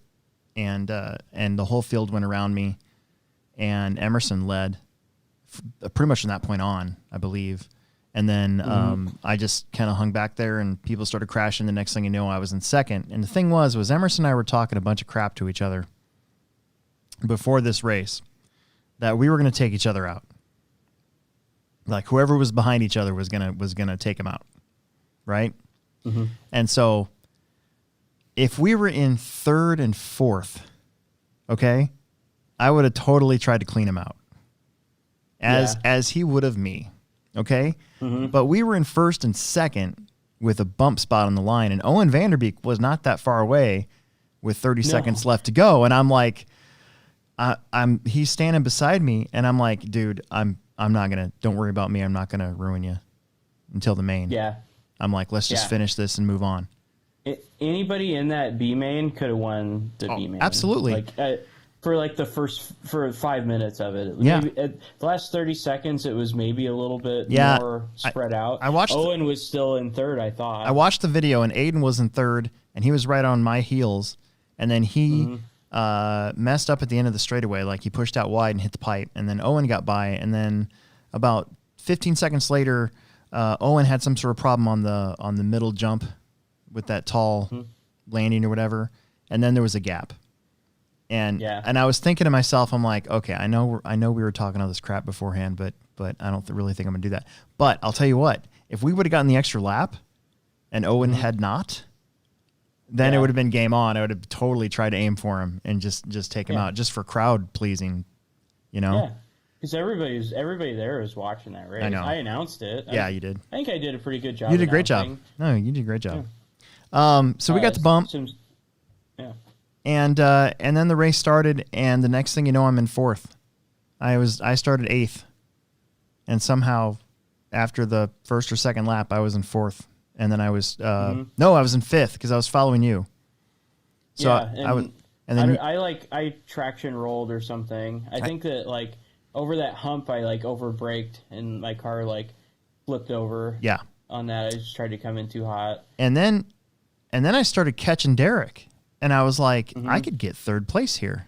and the whole field went around me, and Emerson led pretty much from that point on, I believe. And then I just kind of hung back there, and people started crashing. The next thing you know, I was in second. And the thing was Emerson and I were talking a bunch of crap to each other before this race, that we were going to take each other out. Like whoever was behind each other was gonna take them out, right? Mm-hmm. And so, if we were in third and fourth, okay, I would have totally tried to clean him out, as he would have me, okay. Mm-hmm. But we were in first and second with a bump spot on the line, and Owen Vanderbeek was not that far away, with 30 seconds left to go, and I'm like. He's standing beside me, and I'm like, dude, I'm not gonna. Don't worry about me. I'm not gonna ruin you until the main. Yeah. I'm like, let's just finish this and move on. Anybody in that B main could have won the B main. Absolutely. Like for 5 minutes of it. Yeah. Maybe at the last 30 seconds, it was maybe a little bit more spread out. I watched. Owen was still in third, I thought. I watched the video, and Aiden was in third, and he was right on my heels, and then he. Messed up at the end of the straightaway, like he pushed out wide and hit the pipe, and then Owen got by, and then about 15 seconds later, Owen had some sort of problem on the middle jump with that tall landing or whatever, and then there was a gap, and I was thinking to myself, I'm like, okay, I know we were talking all this crap beforehand, but I don't really think I'm gonna do that. But I'll tell you what, if we would have gotten the extra lap, and Owen had not. Then it would have been game on. I would have totally tried to aim for him and just take him out, just for crowd pleasing, you know? Yeah, because everybody there was watching that race. I know. I announced it. Yeah, you did. I think I did a pretty good job. You did a great job. No, you did a great job. Yeah. So we got the bump. Yeah. And then the race started, and the next thing you know, I'm in fourth. I started eighth, and somehow after the first or second lap, I was in fourth. And then I was I was in fifth because I was following you. So I traction rolled or something. I think that like over that hump I like over braked and my car like flipped over. Yeah. On that, I just tried to come in too hot. And then I started catching Derek, and I was like, I could get third place here.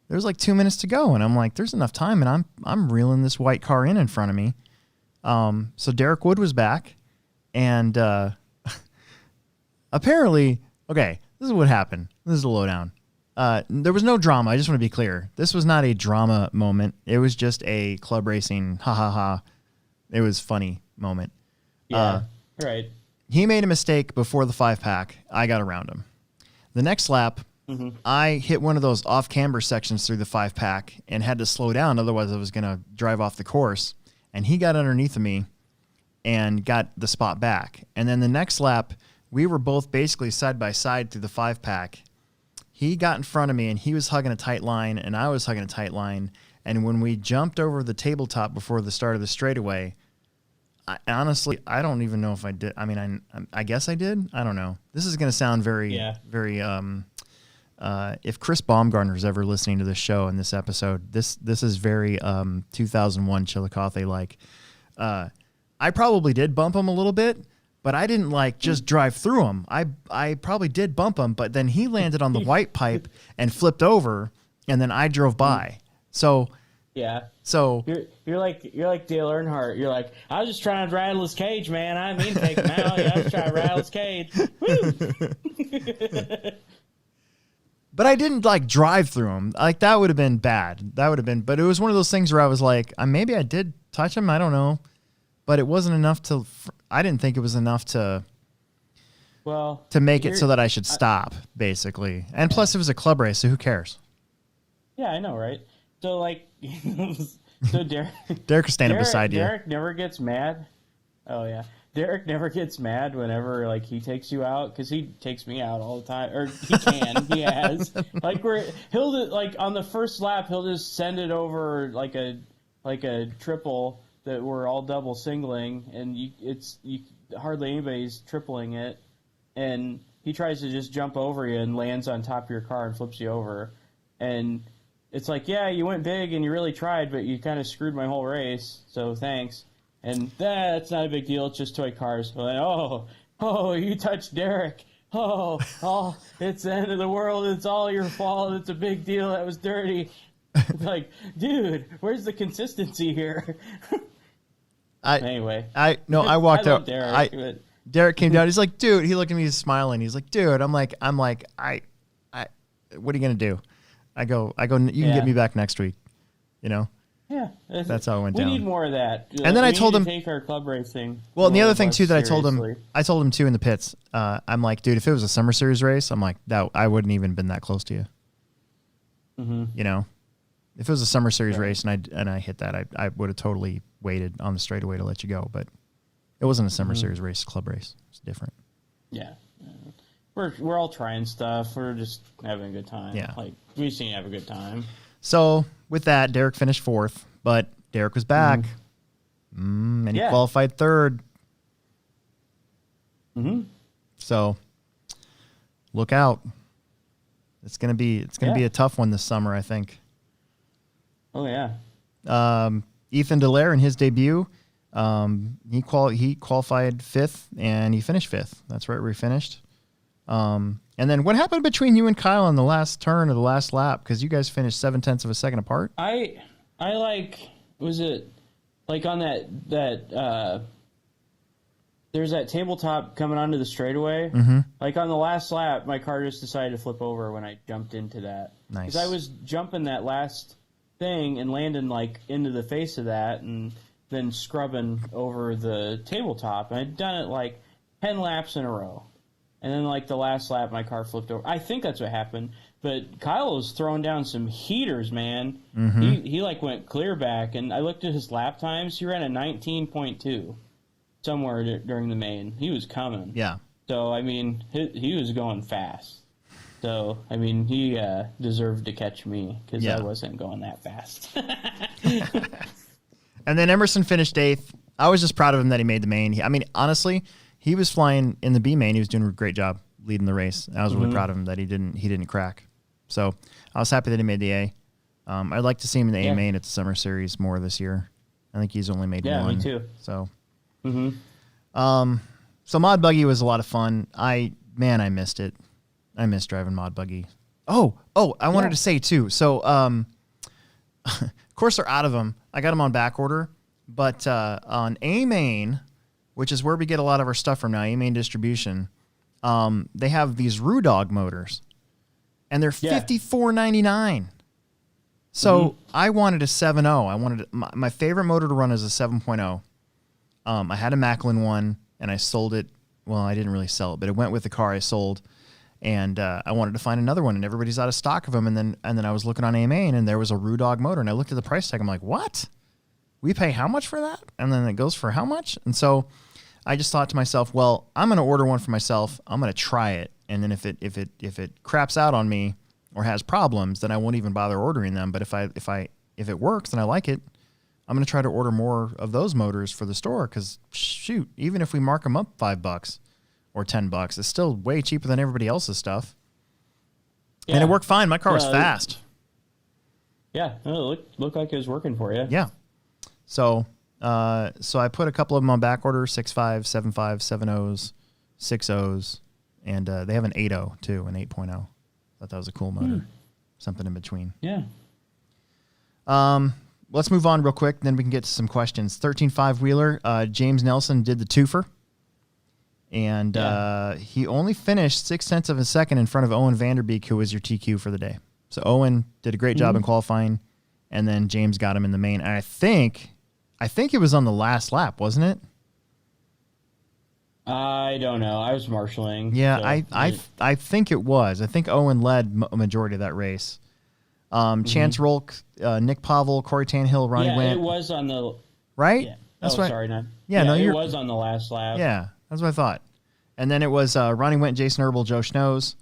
There's like 2 minutes to go, and I'm like, there's enough time, and I'm reeling this white car in front of me. So Derek Wood was back. And apparently, okay, this is what happened. This is a lowdown. There was no drama. I just want to be clear. This was not a drama moment. It was just a club racing, ha ha ha. It was funny moment. Yeah, right. He made a mistake before the 5-pack. I got around him. The next lap, I hit one of those off-camber sections through the 5-pack and had to slow down. Otherwise, I was going to drive off the course. And he got underneath of me and got the spot back. And then the next lap, we were both basically side by side through the 5-pack. He got in front of me, and he was hugging a tight line, and I was hugging a tight line. And when we jumped over the tabletop before the start of the straightaway, honestly, I don't even know if I did. I mean, I guess I did. I don't know. This is going to sound very. If Chris Baumgartner's ever listening to this show in this episode, this is very 2001 Chillicothe like. I probably did bump him a little bit, but I didn't like just drive through him. I probably did bump him, but then he landed on the white pipe and flipped over, and then I drove by. So yeah. So you're like Dale Earnhardt. You're like, I was just trying to rattle his cage, man. I didn't mean to take him out. I was trying to rattle his cage. Woo! But I didn't like drive through him. Like that would have been bad. But it was one of those things where I was like, maybe I did touch him. I don't know. But it wasn't enough to. I didn't think it was enough to. Well, to make it so that I should stop, basically. And plus, it was a club race, so who cares? Yeah, I know, right? So like, so Derek is standing beside you. Derek never gets mad. Oh yeah, Derek never gets mad whenever like he takes you out because he takes me out all the time, or he can. He has like he'll like on the first lap he'll just send it over like a triple. that we're all double singling, and hardly anybody's tripling it, and he tries to just jump over you and lands on top of your car and flips you over, and it's like, yeah, you went big and you really tried, but you kind of screwed my whole race, so thanks. And that's not a big deal. It's just toy cars. But oh, you touched Derek. Oh, it's the end of the world. It's all your fault. It's a big deal. That was dirty. Like, dude, where's the consistency here? Anyway, I walked out. Derek, Derek came down. He's like, dude. He looked at me. He's smiling. He's like, dude. I'm like, what are you gonna do? I go. You can get me back next week. You know. Yeah, that's how it went down. We need more of that. And then I told him to take our club racing. Well, and the other thing too that seriously. I told him too in the pits. I'm like, dude, if it was a summer series race, I'm like, that I wouldn't even been that close to you. Mm-hmm. You know, if it was a summer series race and I hit that, I would have totally waited on the straightaway to let you go. But it wasn't a summer series race, club race. It's different. Yeah. We're all trying stuff. We're just having a good time. Yeah. Like, we just need to have a good time. So with that, Derek finished 4th, but Derek was back, and he qualified 3rd. Mm-hmm. So look out! It's gonna be a tough one this summer, I think. Oh yeah. Ethan Delaire in his debut, he qualified 5th and he finished 5th. That's right where he finished. And then what happened between you and Kyle on the last turn of the last lap? Because you guys finished 0.7 of a second apart. I was it like on that there's that tabletop coming onto the straightaway. Mm-hmm. Like on the last lap, my car just decided to flip over when I jumped into that. Nice. Because I was jumping that last thing and landing like into the face of that, and then scrubbing over the tabletop. And I'd done it like 10 laps in a row. And then, like, the last lap, my car flipped over. I think that's what happened. But Kyle was throwing down some heaters, man. Mm-hmm. He like, went clear back. And I looked at his lap times. He ran a 19.2 somewhere during the main. He was coming. Yeah. So, I mean, he was going fast. So, I mean, he deserved to catch me because I wasn't going that fast. And then Emerson finished 8th. I was just proud of him that he made the main. I mean, honestly, he was flying in the B main. He was doing a great job leading the race. I was really proud of him that he didn't crack. So I was happy that he made the A. I'd like to see him in the A main at the Summer Series more this year. I think he's only made one. Yeah, me too. So, so Mod Buggy was a lot of fun. I missed it. I missed driving Mod Buggy. I wanted to say too. So, of course they're out of them. I got them on back order, but on A main, which is where we get a lot of our stuff from now, A-Main Distribution, they have these Roo Dog motors, and they're $54.99. So I wanted a 7.0. I wanted my favorite motor to run is a 7.0. I had a Macklin one, and I sold it. Well, I didn't really sell it, but it went with the car I sold, and I wanted to find another one, and everybody's out of stock of them. And then I was looking on A-Main, and there was a Roo Dog motor, and I looked at the price tag. I'm like, what? We pay how much for that? And then it goes for how much? And so I just thought to myself, well, I'm going to order one for myself. I'm going to try it, and then if it craps out on me or has problems, then I won't even bother ordering them. But if it works and I like it, I'm going to try to order more of those motors for the store. Because shoot, even if we mark them up $5 or $10, it's still way cheaper than everybody else's stuff. Yeah. And it worked fine. My car was fast. Yeah, it looked like it was working for you. Yeah. So I put a couple of them on back order, 6.5, 7.5, 7.0s, 6.0s, and they have an 8.0 too, an 8.0. Thought that was a cool motor. Something in between. Yeah. Let's move on real quick, then we can get to some questions. 13.5 wheeler, James Nelson did the twofer, and he only finished 0.6 of a second in front of Owen Vanderbeek, who was your TQ for the day. So Owen did a great job in qualifying, and then James got him in the main. And I think it was on the last lap, wasn't it? I don't know. I was marshalling. Yeah, so I think it was. I think Owen led a majority of that race. Chance Rolk, Nick Pavel, Corey Tannehill, Ronnie Went. Yeah, it was on the... Right? Yeah. That's right. Sorry, no. Yeah, no, it was on the last lap. Yeah, that's what I thought. And then it was Ronnie Went, Jason Herbal, Joe Schnoes.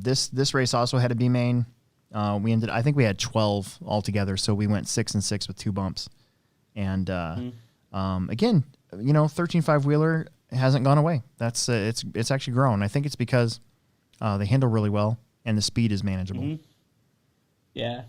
This race also had a B main. I think we had 12 altogether, so we went 6 and 6 with 2 bumps. And again, 13.5 wheeler hasn't gone away. That's it's actually grown. I think it's because they handle really well and the speed is manageable. Mm-hmm. Yeah.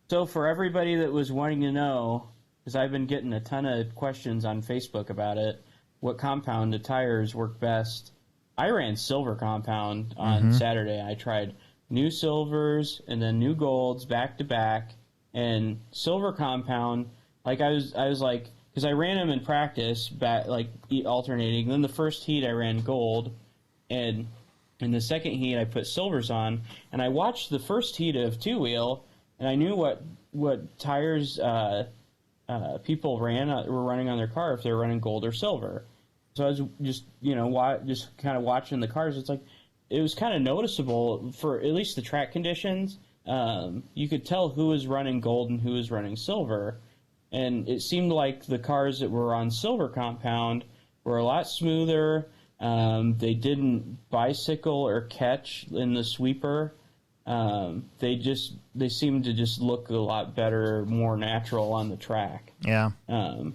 So for everybody that was wanting to know, because I've been getting a ton of questions on Facebook about it, what compound the tires work best. I ran silver compound on Saturday. I tried new silvers and then new golds back to back, and silver compound. Like I was like, because I ran them in practice, alternating. Then the first heat I ran gold, and in the second heat I put silvers on. And I watched the first heat of two wheel, and I knew what tires people were running on their car if they were running gold or silver. So I was just just kind of watching the cars. It's like it was kind of noticeable for at least the track conditions. You could tell who was running gold and who was running silver. And it seemed like the cars that were on silver compound were a lot smoother. They didn't bicycle or catch in the sweeper. They seemed to just look a lot better, more natural on the track. Yeah. And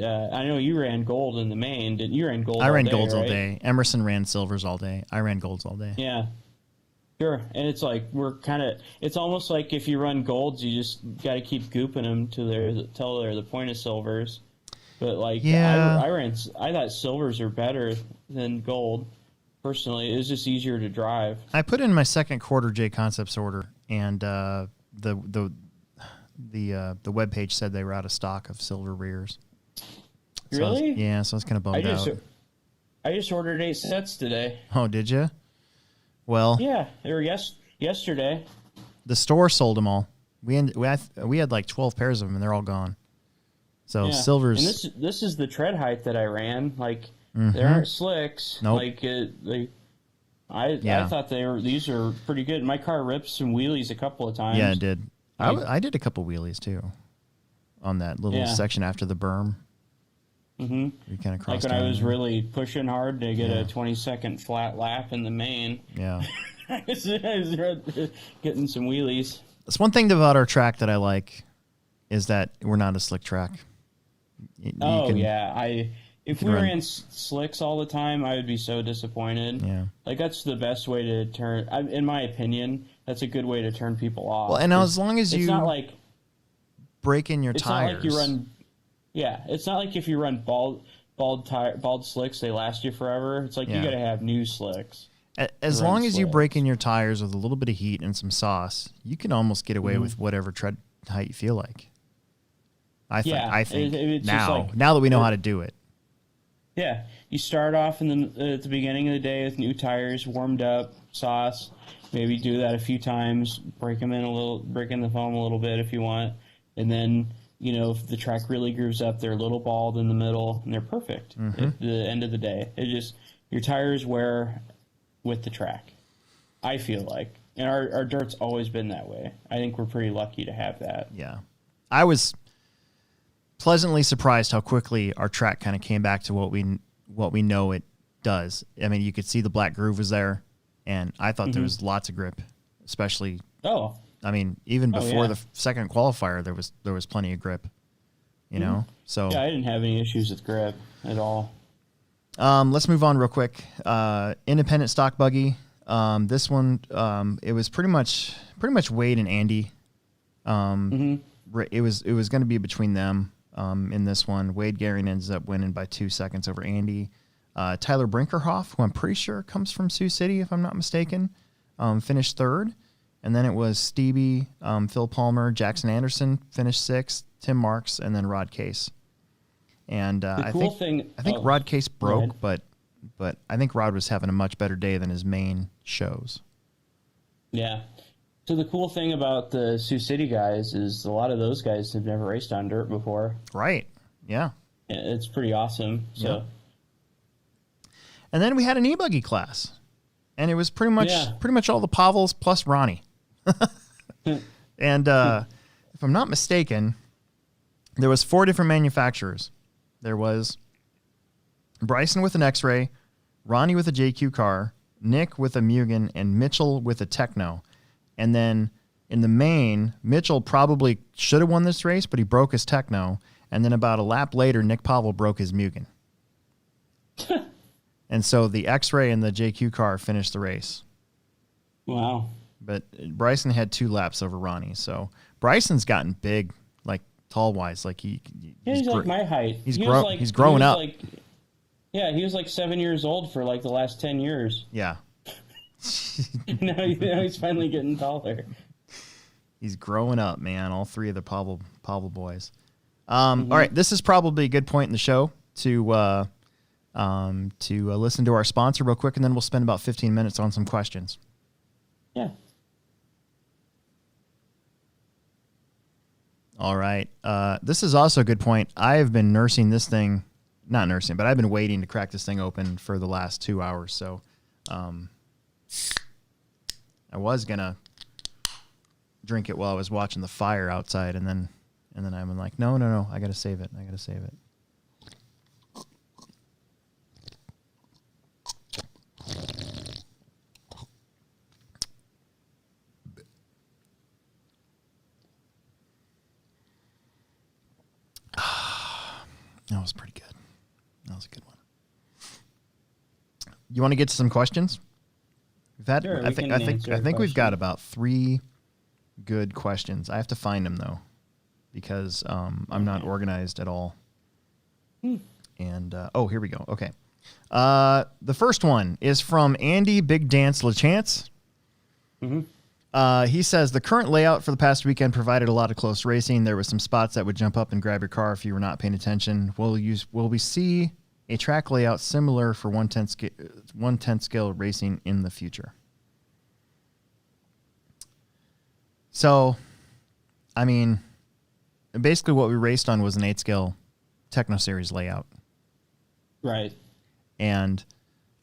I know you ran gold in the main. Didn't you? Ran gold. I ran all day, golds right? all day. Emerson ran silvers all day. I ran golds all day. Yeah. Sure, and it's like it's almost like if you run golds, you just got to keep gooping them till they're the point of silvers. But like, yeah. I thought silvers are better than gold. Personally, it was just easier to drive. I put in my second quarter J Concepts order, and the webpage said they were out of stock of silver rears. Really? So I was kind of bummed out. I just ordered 8 sets today. Oh, did you? Well, yeah, they were yesterday. The store sold them all. We had like 12 pairs of them, and they're all gone. So silvers. And this is the tread height that I ran. Like there aren't slicks. Nope. I thought these are pretty good. My car ripped some wheelies a couple of times. Yeah, it did. I did a couple wheelies too, on that little section after the berm. Mm-hmm. We kind of crossed. Like when I was really pushing hard to get a 20-second flat lap in the main. Yeah. I was getting some wheelies. That's one thing about our track that I like, is that we're not a slick track. If we ran slicks all the time, I would be so disappointed. Yeah. Like that's the best way to turn. In my opinion, that's a good way to turn people off. Well, and as long as it's not like break in your tires. Not like you run. Yeah, it's not like if you run bald slicks, they last you forever. It's like you got to have new slicks. As long as you break in your tires with a little bit of heat and some sauce, you can almost get away with whatever tread height you feel like. I think it's now that we know how to do it. Yeah, you start off at the beginning of the day with new tires, warmed up, sauce. Maybe do that a few times, break in the foam a little bit if you want, and then. If the track really grooves up, they're a little bald in the middle, and they're perfect at the end of the day. Your tires wear with the track, I feel like. And our dirt's always been that way. I think we're pretty lucky to have that. Yeah. I was pleasantly surprised how quickly our track kind of came back to what we know it does. I mean, you could see the black groove was there, and I thought there was lots of grip, especially... Oh, I mean, even before the second qualifier, there was plenty of grip, you know. So yeah, I didn't have any issues with grip at all. Let's move on real quick. Independent stock buggy. This one, it was pretty much Wade and Andy. It was going to be between them in this one. Wade Garing ends up winning by 2 seconds over Andy. Tyler Brinkerhoff, who I'm pretty sure comes from Sioux City, if I'm not mistaken, finished third. And then it was Stevie, Phil Palmer, Jackson Anderson finished sixth, Tim Marks, and then Rod Case. And I think Rod Case broke, but I think Rod was having a much better day than his main shows. Yeah. So the cool thing about the Sioux City guys is a lot of those guys have never raced on dirt before. Right. Yeah. It's pretty awesome. So. Yeah. And then we had an e-buggy class, and it was pretty much all the Pavels plus Ronnie. And if I'm not mistaken, there was 4 different manufacturers. There was Bryson with an X-Ray, Ronnie with a JQ car, Nick with a Mugen, and Mitchell with a Techno. And then In the main, Mitchell probably should have won this race, but he broke his Techno. And then about a lap later, Nick Pavel broke his Mugen. And so the X-Ray and the JQ car finished the race. Wow. But Bryson had 2 laps over Ronnie. So Bryson's gotten big, like tall-wise. Like he's like my height. He's growing up. He was like 7 years old for like the last 10 years. Yeah. now he's finally getting taller. He's growing up, man. All 3 of the Pavel boys. All right, this is probably a good point in the show to listen to our sponsor real quick, and then we'll spend about 15 minutes on some questions. Yeah. All right. This is also a good point. I have been nursing this thing, not nursing, but I've been waiting to crack this thing open for the last 2 hours. So I was going to drink it while I was watching the fire outside, and then I'm like, no, I got to save it. That was pretty good. That was a good one. You want to get to some questions? We've had, sure, I think we've got about 3 good questions. I have to find them though, because I'm not organized at all. And here we go. Okay. The first one is from Andy Big Dance LaChance. He says the current layout for the past weekend provided a lot of close racing. There was some spots that would jump up and grab your car if you were not paying attention. Will we see a track layout similar for 1/10 scale racing in the future? So, I mean, basically what we raced on was an 8 scale Techno Series layout. Right. And,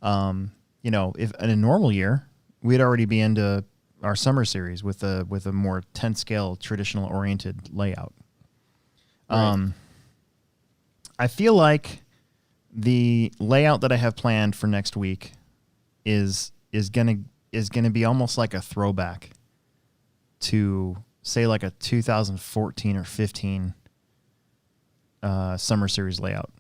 if in a normal year, we'd already be into our summer series with a more 10 scale traditional oriented layout. Right. I feel like the layout that I have planned for next week is gonna be almost like a throwback to, say, like a 2014 or 15 summer series layout.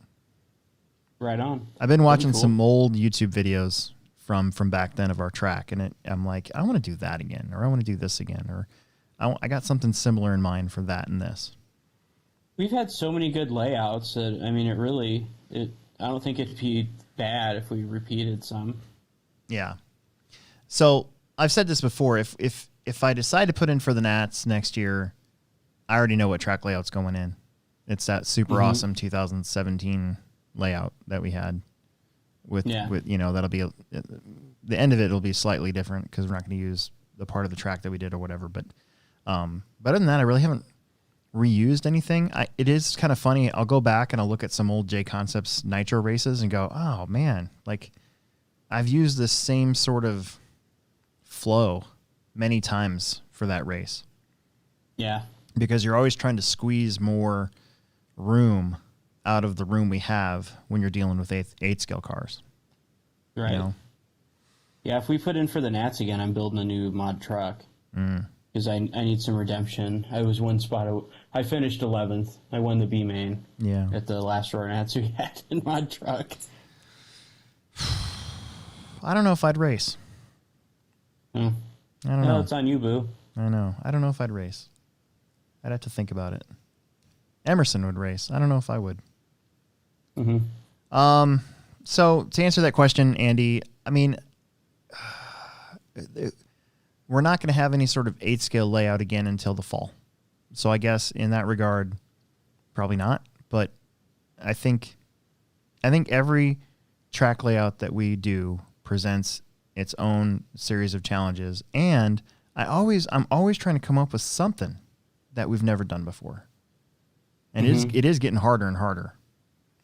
Right on. I've been watching some old YouTube videos from back then of our track, and I'm like, I want to do that again, or I want to do this again, or I got something similar in mind for that and this. We've had so many good layouts that, I mean, I don't think it'd be bad if we repeated some. Yeah. So I've said this before. If I decide to put in for the Nats next year, I already know what track layout's going in. It's that super awesome 2017 layout that we had. With that'll be the end of it. It'll be slightly different because we're not going to use the part of the track that we did or whatever. But other than that, I really haven't reused anything. It is kind of funny. I'll go back and I'll look at some old J Concepts Nitro races and go, oh man, like I've used this same sort of flow many times for that race. Yeah. Because you're always trying to squeeze more room out of the room we have when you're dealing with 8 scale cars. Right. You know? Yeah, if we put in for the Nats again, I'm building a new mod truck. Because I need some redemption. I was one spot. I finished 11th. I won the B main. Yeah. At the last Roar Nats we had in mod truck. I don't know if I'd race. I don't know. It's on you, boo. I know. I don't know if I'd race. I'd have to think about it. Emerson would race. I don't know if I would. So to answer that question, Andy, I mean, we're not going to have any sort of 8 scale layout again until the fall. So I guess in that regard, probably not. But I think every track layout that we do presents its own series of challenges, and I'm always trying to come up with something that we've never done before. And it is getting harder and harder,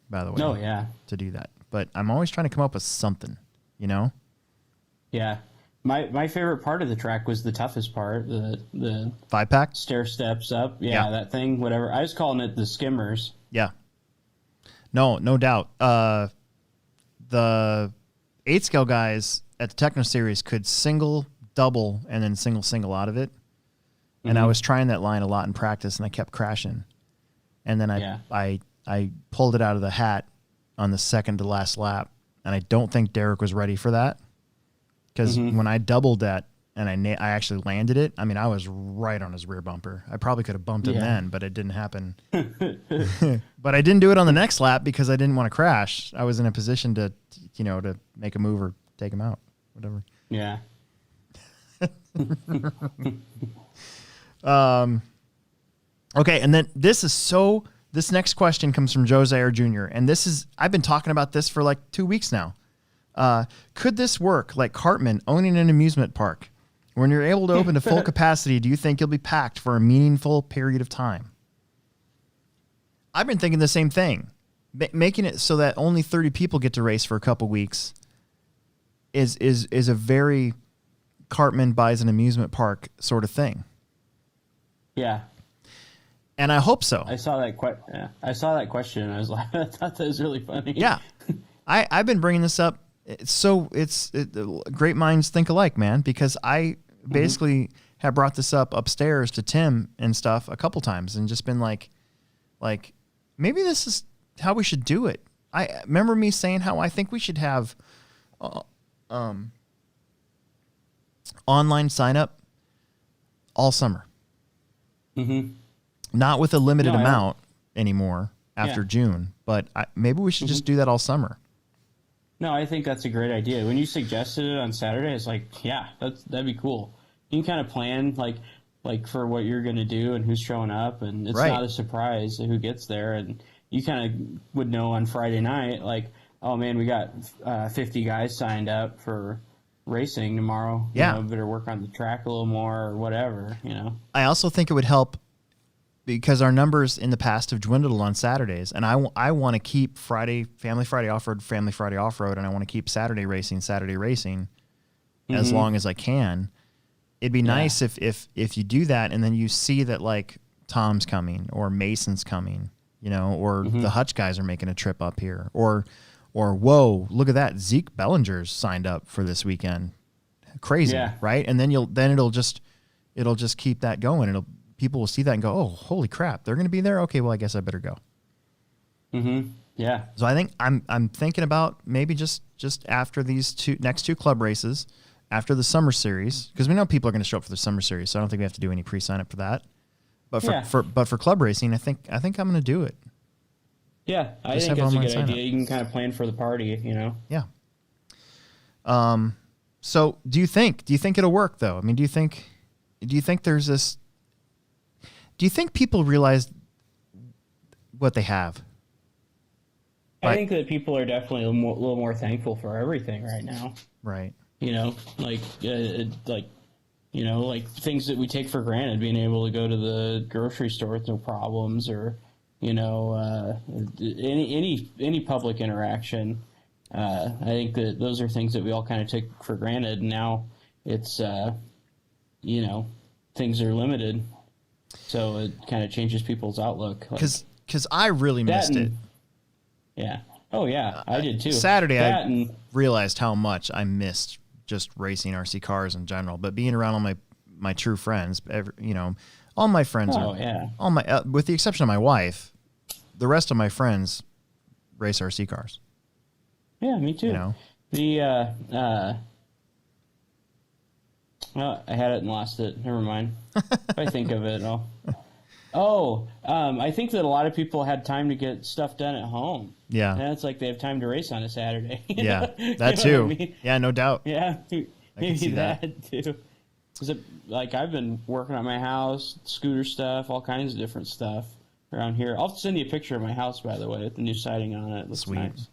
by the way. Oh, yeah. To do that. But I'm always trying to come up with something, you know? Yeah. My favorite part of the track was the toughest part, the 5-pack? Stair steps up. Yeah, that thing, whatever. I was calling it the skimmers. Yeah. No doubt. The 8 scale guys at the Techno Series could single, double, and then single out of it. and I was trying that line a lot in practice, and I kept crashing. And then I pulled it out of the hat on the second to last lap, and I don't think Derek was ready for that, because when I doubled that and I actually landed it, I mean, I was right on his rear bumper. I probably could have bumped him then, but it didn't happen. But I didn't do it on the next lap because I didn't want to crash. I was in a position to make a move or take him out, whatever. Yeah. Okay, and then this next question comes from Joe Zaire Jr., and I've been talking about this for like 2 weeks now. Could this work like Cartman owning an amusement park? When you're able to open to full capacity, do you think you'll be packed for a meaningful period of time? I've been thinking the same thing. Making it so that only 30 people get to race for a couple weeks is a very Cartman buys an amusement park sort of thing. Yeah. And I hope so. I saw that question, and I was like, I thought that was really funny. Yeah. I've been bringing this up. Great minds think alike, man, because I basically have brought this up upstairs to Tim and stuff a couple times and just been like, maybe this is how we should do it. I remember me saying how I think we should have online sign up all summer. Mm-hmm. Not with a limited amount anymore after June, but maybe we should just do that all summer. No, I think that's a great idea. When you suggested it on Saturday, it's like, that'd be cool. You can kind of plan like for what you're going to do and who's showing up, and it's not a surprise who gets there. And you kind of would know on Friday night, like, oh man, we got 50 guys signed up for racing tomorrow. Yeah, you better work on the track a little more or whatever. I also think it would help because our numbers in the past have dwindled on Saturdays, and I want to keep Family Friday Off-Road, and I want to keep Saturday racing as long as I can. It'd be nice if you do that, and then you see that like Tom's coming or Mason's coming, or the Hutch guys are making a trip up here, or whoa, look at that, Zeke Bellinger's signed up for this weekend, crazy, right? And then it'll just keep that going. People will see that and go, oh, holy crap, they're going to be there? Okay, well, I guess I better go. Mm-hmm. Yeah. So I think I'm thinking about maybe just after these next two club races, after the summer series, because we know people are going to show up for the summer series, so I don't think we have to do any pre-sign up for that. But for club racing, I think I'm going to do it. Yeah, I think that's a good idea. You can kind of plan for the party, Yeah. So do you think it'll work though? I mean, do you think there's this? Do you think people realize what they have? I think that people are definitely a little more thankful for everything right now. Right. Like things that we take for granted, being able to go to the grocery store with no problems, or any public interaction. I think that those are things that we all kind of take for granted. And now it's things are limited. So it kind of changes people's outlook. Because I really missed it. Yeah. Oh, yeah. I did too. Saturday, I realized how much I missed just racing RC cars in general. But being around all my true friends, all my friends all my with the exception of my wife, the rest of my friends race RC cars. Yeah, me too. Well, I had it and lost it. Never mind. If I think of it, I think that a lot of people had time to get stuff done at home. Yeah. And it's like they have time to race on a Saturday. Yeah, that too. I mean? Yeah, no doubt. Yeah, maybe that too. Because I've been working on my house, scooter stuff, all kinds of different stuff around here. I'll send you a picture of my house, by the way, with the new siding on it. It looks nice.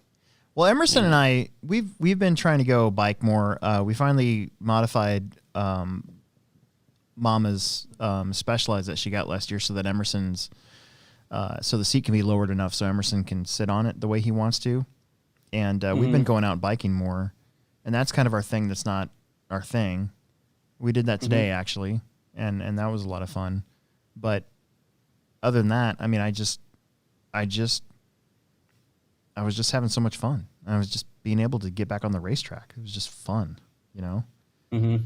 Well, Emerson and I, we've been trying to go bike more. We finally modified Mama's Specialized that she got last year, so that Emerson's, so the seat can be lowered enough so Emerson can sit on it the way he wants to. And we've been going out biking more, and that's kind of our thing. That's not our thing. We did that today actually, and that was a lot of fun. But other than that, I mean, I was just having so much fun. I was just being able to get back on the racetrack. It was just fun, Mm-hmm.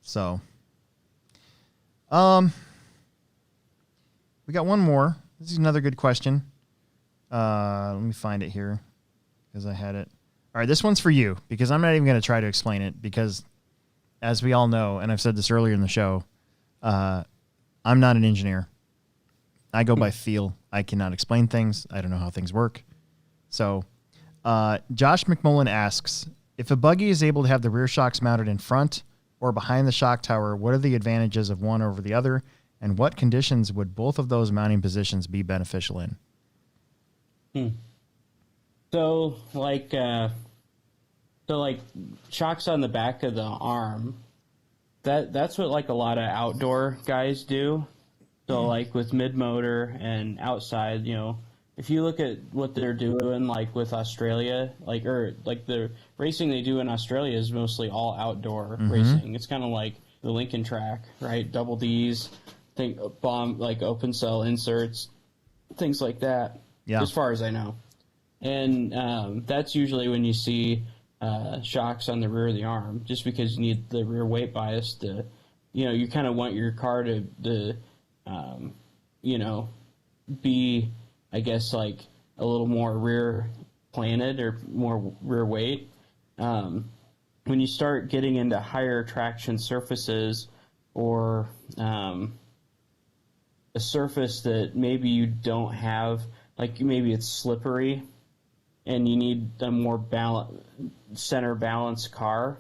So, We got one more. This is another good question. Let me find it here because I had it. All right, this one's for you because I'm not even going to try to explain it because, as we all know, and I've said this earlier in the show, I'm not an engineer. I go by feel. I cannot explain things. I don't know how things work. So, Josh McMullen asks, if a buggy is able to have the rear shocks mounted in front or behind the shock tower, what are the advantages of one over the other, and what conditions would both of those mounting positions be beneficial in? So like shocks on the back of the arm, that's what like a lot of outdoor guys do. So like with mid motor and outside, if you look at what they're doing, like with Australia, like the racing they do in Australia is mostly all outdoor racing. It's kind of like the Lincoln track, right? Double Ds, like open cell inserts, things like that. Yeah. As far as I know, and that's usually when you see shocks on the rear of the arm, just because you need the rear weight bias to, you kind of want your car to be, I guess, like a little more rear planted or more rear weight. When you start getting into higher traction surfaces or a surface that maybe you don't have, like maybe it's slippery and you need a more center balanced car,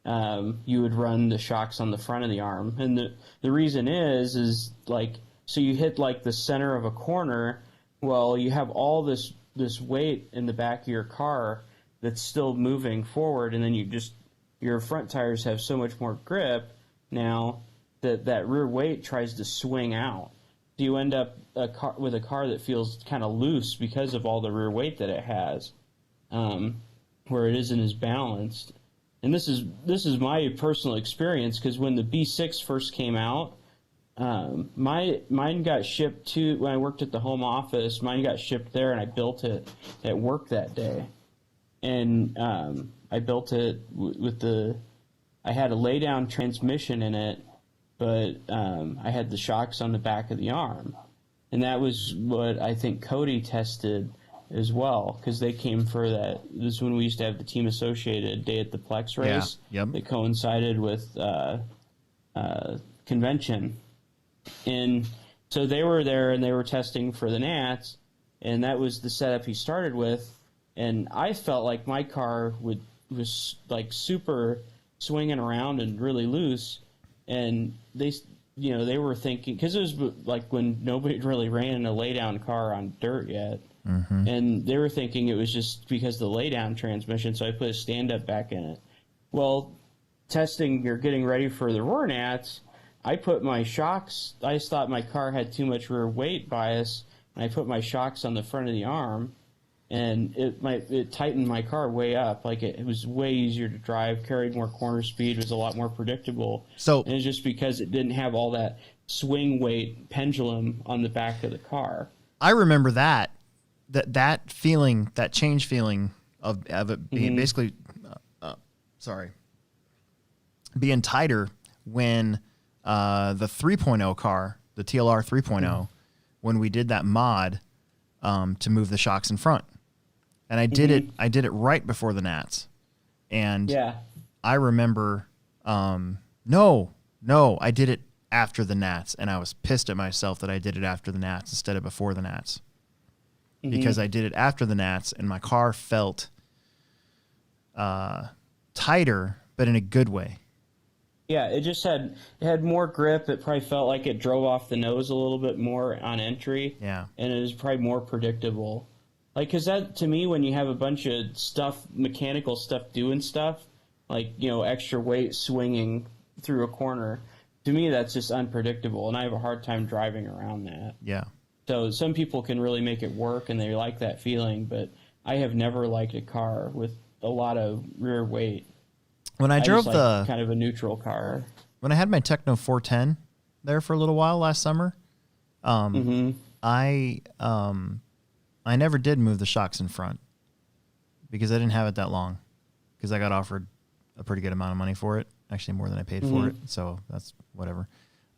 you would run the shocks on the front of the arm. And the reason is like, so you hit like the center of a corner. Well, you have all this weight in the back of your car that's still moving forward, and then your front tires have so much more grip now that rear weight tries to swing out. So you end up with a car that feels kind of loose because of all the rear weight that it has, where it isn't as balanced. And this is my personal experience, because when the B6 first came out, mine got shipped to, when I worked at the home office, mine got shipped there, and I built it at work that day. And I built it I had a lay-down transmission in it, but I had the shocks on the back of the arm. And that was what I think Cody tested as well, because they came for that. This is when we used to have the Team Associated Day at the Plex race. Yeah. Yep. That coincided with convention. And so they were there and they were testing for the Nats, and that was the setup he started with. And I felt like my car was like super swinging around and really loose. And they were thinking, because it was like when nobody really ran a laydown car on dirt yet. Mm-hmm. And they were thinking it was just because of the laydown transmission, so I put a stand-up back in it. Well, testing or getting ready for the Roar Nats, I put my shocks, I just thought my car had too much rear weight bias, and I put my shocks on the front of the arm, and it tightened my car way up. Like it was way easier to drive, carried more corner speed, was a lot more predictable. And it's just because it didn't have all that swing weight pendulum on the back of the car. I remember that feeling, that change feeling of it being basically, being tighter when the 3.0 car, the TLR 3.0, when we did that mod to move the shocks in front. And I did it right before the Nats. And I remember, no, I did it after the Nats, and I was pissed at myself that I did it after the Nats instead of before the Nats. Because I did it after the Nats, and my car felt tighter, but in a good way. Yeah, it had more grip. It probably felt like it drove off the nose a little bit more on entry. Yeah. And it was probably more predictable. Like, because that, to me, when you have a bunch of stuff, mechanical stuff doing stuff, like, extra weight swinging through a corner, to me, that's just unpredictable. And I have a hard time driving around that. Yeah. So some people can really make it work and they like that feeling, but I have never liked a car with a lot of rear weight. When I drove kind of a neutral car. When I had my Techno 410 there for a little while last summer, I never did move the shocks in front because I didn't have it that long, because I got offered a pretty good amount of money for it, actually more than I paid for it, so that's whatever.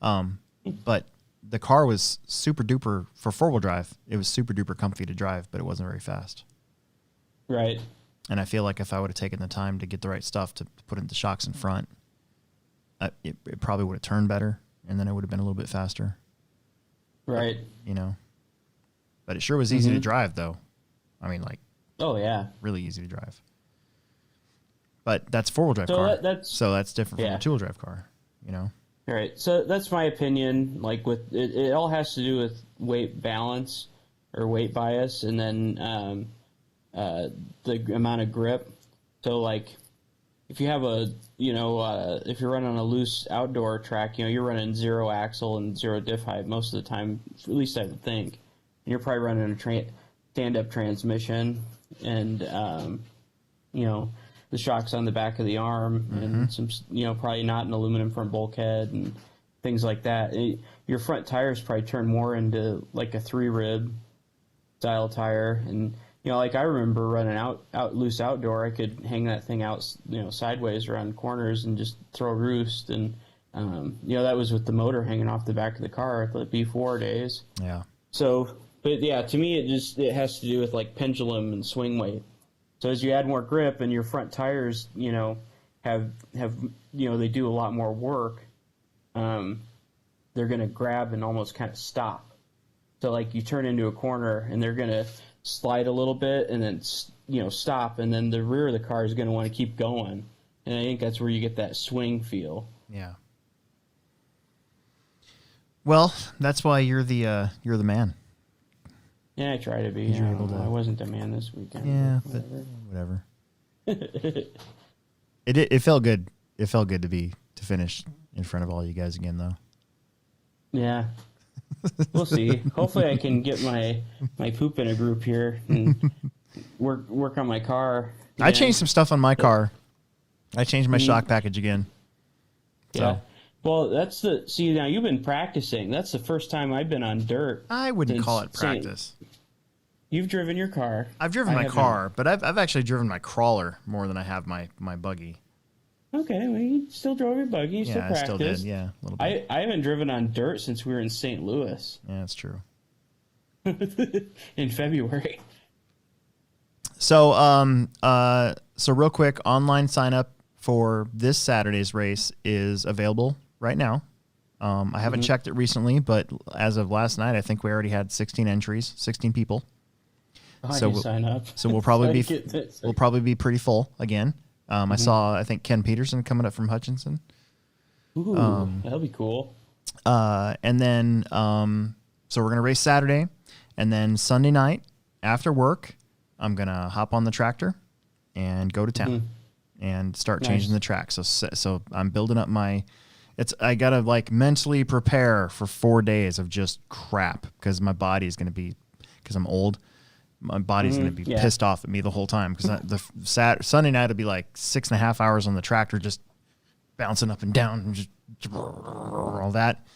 But the car was super duper for 4-wheel drive. It was super duper comfy to drive, but it wasn't very fast. Right. And I feel like if I would have taken the time to get the right stuff to put in the shocks in front, it probably would have turned better, and then it would have been a little bit faster. Right. But, but it sure was easy to drive, though. I mean, like, oh yeah, really easy to drive. But that's 4-wheel drive car, so that's different from a 2-wheel drive car. Right. So that's my opinion. Like with it all has to do with weight balance or weight bias, and then the amount of grip. So like, if you have if you're running on a loose outdoor track, you're running 0 axle and 0 diff height most of the time. At least I would think. And you're probably running a stand-up transmission, and the shocks on the back of the arm, and some, probably not an aluminum front bulkhead and things like that. Your front tires probably turn more into like a 3-rib style tire, and like I remember running out loose outdoor, I could hang that thing out, sideways around corners and just throw roost, and that was with the motor hanging off the back of the car at the B4 days. Yeah. So, but yeah, to me it has to do with like pendulum and swing weight. So as you add more grip and your front tires, have they do a lot more work, they're going to grab and almost kind of stop. So like you turn into a corner and they're going to slide a little bit and then, stop, and then the rear of the car is going to want to keep going. And I think that's where you get that swing feel. Yeah. Well, that's why you're the man. Yeah, I try to be. I wasn't a man this weekend. Yeah, but whatever. It felt good. It felt good to finish in front of all you guys again, though. Yeah, we'll see. Hopefully, I can get my poop in a group here and work on my car. I changed some stuff on my car. I changed my shock package again. Yeah. So. Well, now you've been practicing. That's the first time I've been on dirt. I wouldn't call it practice. You've driven your car. I've driven my car, but I've actually driven my crawler more than I have my buggy. Okay, well, you still drove your buggy. You still practiced. I still did, yeah, a little bit. I haven't driven on dirt since we were in St. Louis. Yeah, that's true. In February. So, so real quick, online sign up for this Saturday's race is available right now. I haven't checked it recently, but as of last night, I think we already had 16 entries, 16 people. So we'll sign up. So we'll probably be pretty full again. I saw, I think, Ken Peterson coming up from Hutchinson. Ooh, that'll be cool. And then, so we're gonna race Saturday, and then Sunday night after work, I'm gonna hop on the tractor and go to town and start changing the track. So I'm building up I gotta like mentally prepare for 4 days of just crap because my body is gonna be, because I'm old. My body's going to be pissed off at me the whole time because the Sunday night will be like 6.5 hours on the tractor just bouncing up and down and just all that.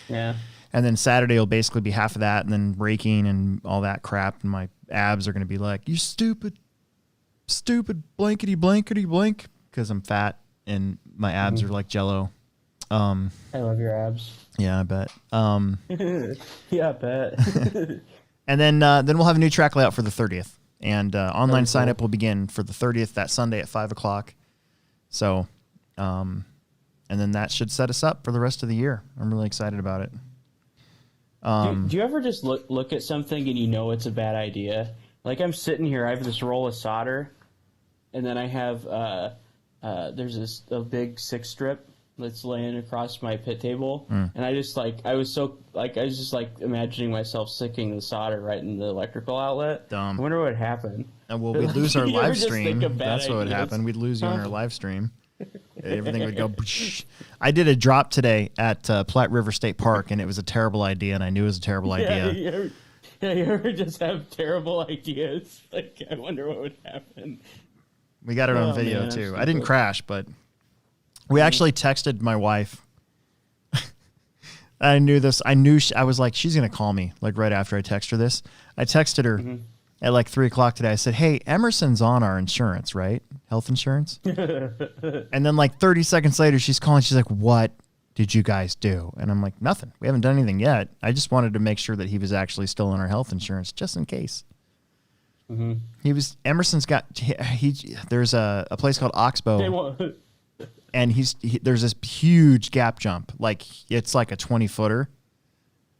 Yeah. And then Saturday will basically be half of that and then raking and all that crap. And my abs are going to be like, you stupid blankety blank because I'm fat and my abs are like Jell-O. I love your abs. Yeah, I bet. Yeah, I bet. And then we'll have a new track layout for the 30th. And online sign up will begin for the 30th, that Sunday at 5:00. So, and then that should set us up for the rest of the year. I'm really excited about it. Do you ever just look at something and it's a bad idea? Like I'm sitting here, I have this roll of solder, and then I have there's a big 6-strip that's laying across my pit table, and I was just imagining myself sticking the solder right in the electrical outlet. Dumb. I wonder what would happen. Well, we'd lose our live stream. That's what would ideas? happen. We'd lose you on our live stream. Everything would go. I did a drop today at Platte River State Park, and it was a terrible idea, and I knew it was a terrible idea. You ever just have terrible ideas? Like, I wonder what would happen. We got it on video, too. I didn't crash, but we actually texted my wife. I knew this. I was like, she's going to call me, like, right after I text her this. I texted her at, like, 3 o'clock today. I said, hey, Emerson's on our insurance, right? Health insurance? And then, like, 30 seconds later, she's calling. She's like, what? did you guys do? And I'm like, nothing. We haven't done anything yet. I just wanted to make sure that he was actually still on our health insurance, just in case. Mm-hmm. Emerson's got, there's a place called Oxbow. And there's this huge gap jump. Like, it's like a 20-footer.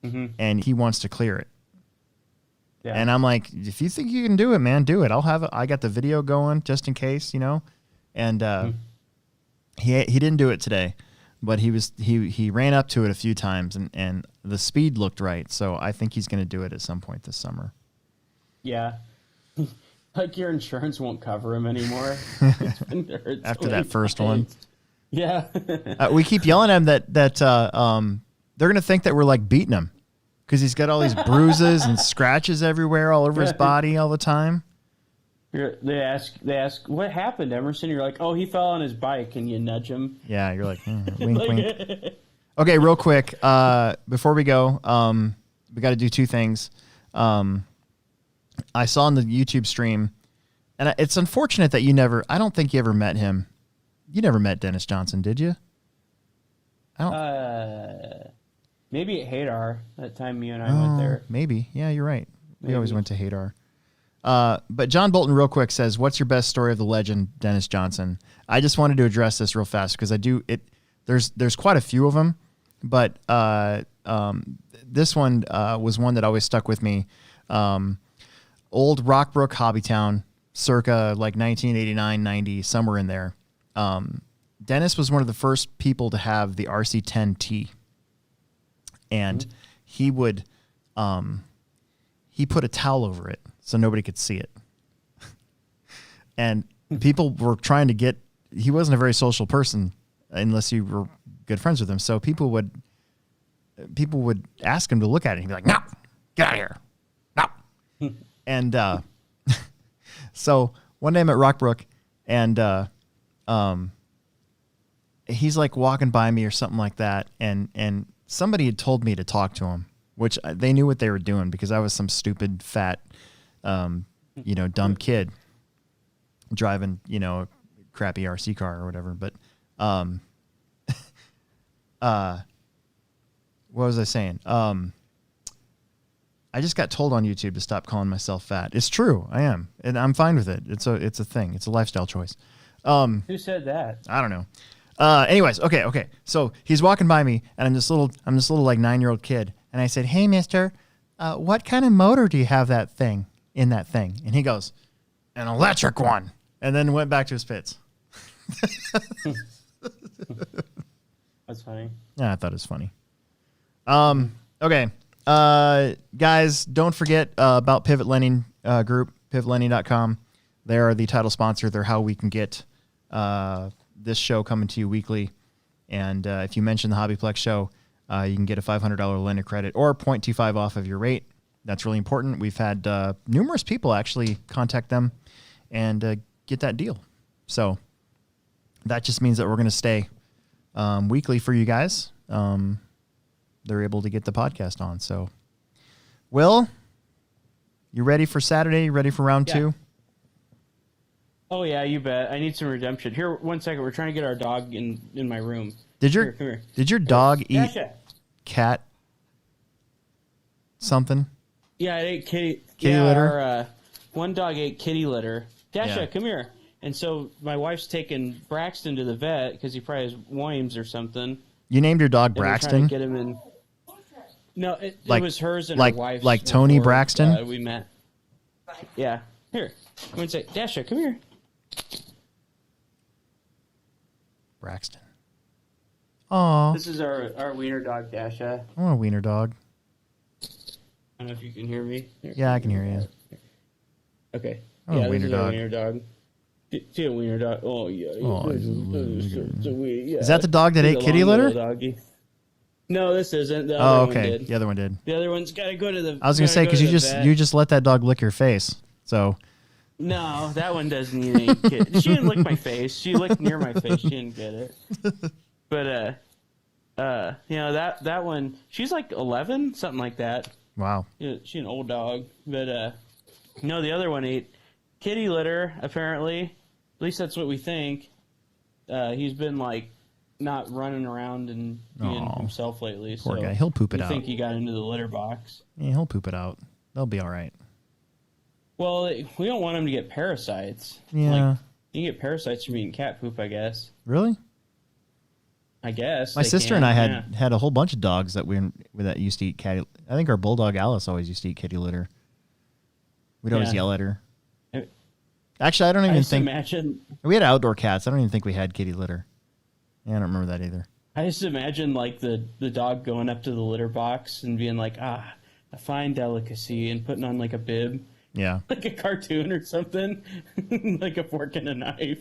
Mm-hmm. And he wants to clear it. Yeah. And I'm like, if you think you can do it, man, do it. I got the video going just in case, And he didn't do it today, but he ran up to it a few times and the speed looked right. So I think he's going to do it at some point this summer. Yeah. Like your insurance won't cover him anymore. After that first one. Yeah. We keep yelling at him that they're going to think that we're like beating him because he's got all these bruises and scratches everywhere all over his body all the time. They ask, what happened, Emerson? You're like, oh, he fell on his bike, and you nudge him. Yeah, you're like, wink, wink. Okay, real quick, before we go, we got to do two things. I saw on the YouTube stream, and it's unfortunate that I don't think you ever met him. You never met Dennis Johnson, did you? Maybe at Hadar, that time you and I went there. Maybe. Yeah, you're right. We always went to Hadar. But John Bolton real quick says, what's your best story of the legend, Dennis Johnson? I just wanted to address this real fast because there's quite a few of them, but this one was one that always stuck with me. Old Rockbrook Hobbytown, circa like 1989, 90, somewhere in there. Dennis was one of the first people to have the RC10T, and he would he put a towel over it so nobody could see it. And people were trying to get, he wasn't a very social person unless you were good friends with him. So people would ask him to look at it and he'd be like, no, get out of here. No. And so one day I'm at Rockbrook and he's like walking by me or something like that. And somebody had told me to talk to him, which they knew what they were doing because I was some stupid, fat, dumb kid driving, a crappy RC car or whatever. But what was I saying? I just got told on YouTube to stop calling myself fat. It's true. I am. And I'm fine with it. It's a thing. It's a lifestyle choice. Who said that? I don't know. Anyways, okay. So he's walking by me, and I'm this little like 9-year-old kid, and I said, "Hey, Mister, what kind of motor do you have in that thing?" And he goes, "An electric one," and then went back to his pits. That's funny. Yeah, I thought it was funny. Okay, guys, don't forget about Pivot Lending Group, pivotlending.com. They are the title sponsor. They're how we can get this show coming to you weekly. And if you mention the HobbyPlex show, you can get a $500 lender credit or 0.25 off of your rate. That's really important. We've had numerous people actually contact them and get that deal. So that just means that we're going to stay weekly for you guys. They're able to get the podcast on. So, Will, you ready for Saturday? You ready for round two? Oh, yeah, you bet. I need some redemption. Here, 1 second. We're trying to get our dog in my room. Did your dog eat Dasha. cat something? Yeah, it ate kitty litter? Our, one dog ate kitty litter. Dasha, Yeah. come here. And so my wife's taking Braxton to the vet because he probably has worms or something. You named your dog And we're Braxton? trying to get him in. No, it was hers and her wife's. Like Tony before, Braxton? we met. Yeah. Here. I'm going to say, Dasha, come here. Braxton. Aw. This is our wiener dog, Dasha. I want a wiener dog. I don't know if you can hear me. Here. Yeah, I can hear you. Okay. I want a wiener this is dog. Our wiener dog. See a wiener dog. Oh, yeah. Oh, Yeah. Is that the dog that ate kitty litter? Doggy. No, this isn't. The Oh, other okay. one did. The other one did. The other one's got to go to the. I was gonna say because you just let that dog lick your face. So. No, that one doesn't eat any kid. She didn't lick my face. She licked near my face. She didn't get it. But that one. She's like 11, something like that. Wow. She's an old dog. But no, the other one ate kitty litter. Apparently, at least that's what we think. He's been like not running around and being Aw, himself lately. poor So guy. He'll poop it I out. think he got into the litter box. Yeah, he'll poop it out. They'll be all right. Well, we don't want him to get parasites. Yeah. Like, you can get parasites from eating cat poop, I guess. Really? I guess. My they sister can, and I yeah. had a whole bunch of dogs that used to eat cat. I think our bulldog Alice always used to eat kitty litter. We'd always Yeah. yell at her. I- Actually, I don't I even just think imagine. we had outdoor cats. I don't even think we had kitty litter. Yeah, I don't remember that either. I just imagine like the dog going up to the litter box and being like, a fine delicacy, and putting on like a bib, Yeah. like a cartoon or something, like a fork and a knife.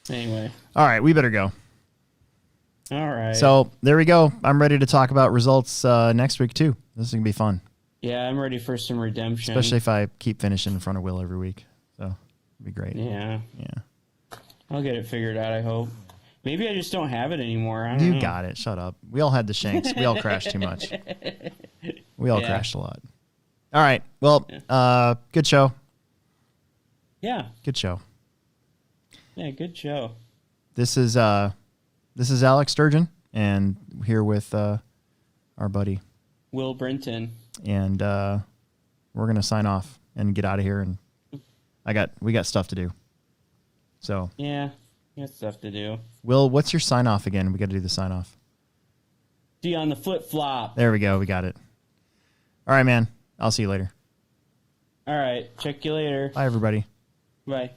Anyway, All right, we better go. all right. So there we go. I'm ready to talk about results next week too. This is gonna be fun, yeah, I'm ready for some redemption. especially if I keep finishing in front of Will every week. So it'd be great. Yeah, Yeah. I'll get it figured out. I hope. Maybe I just don't have it anymore. I don't You know. got it. Shut up. We all had the shanks. We all crashed too much. We all Yeah. crashed a lot. All right. Well, good show. Yeah, Good show. yeah, good show. This is Alex Sturgeon, and here with our buddy, Will Brinton. and we're gonna sign off and get out of here. And we got stuff to do. So, Yeah, got stuff to do. Will, what's your sign off again? We got to do the sign off. See you on the flip flop. There we go. We got it. All right, man. I'll see you later. All right, check you later. Bye, everybody. Bye.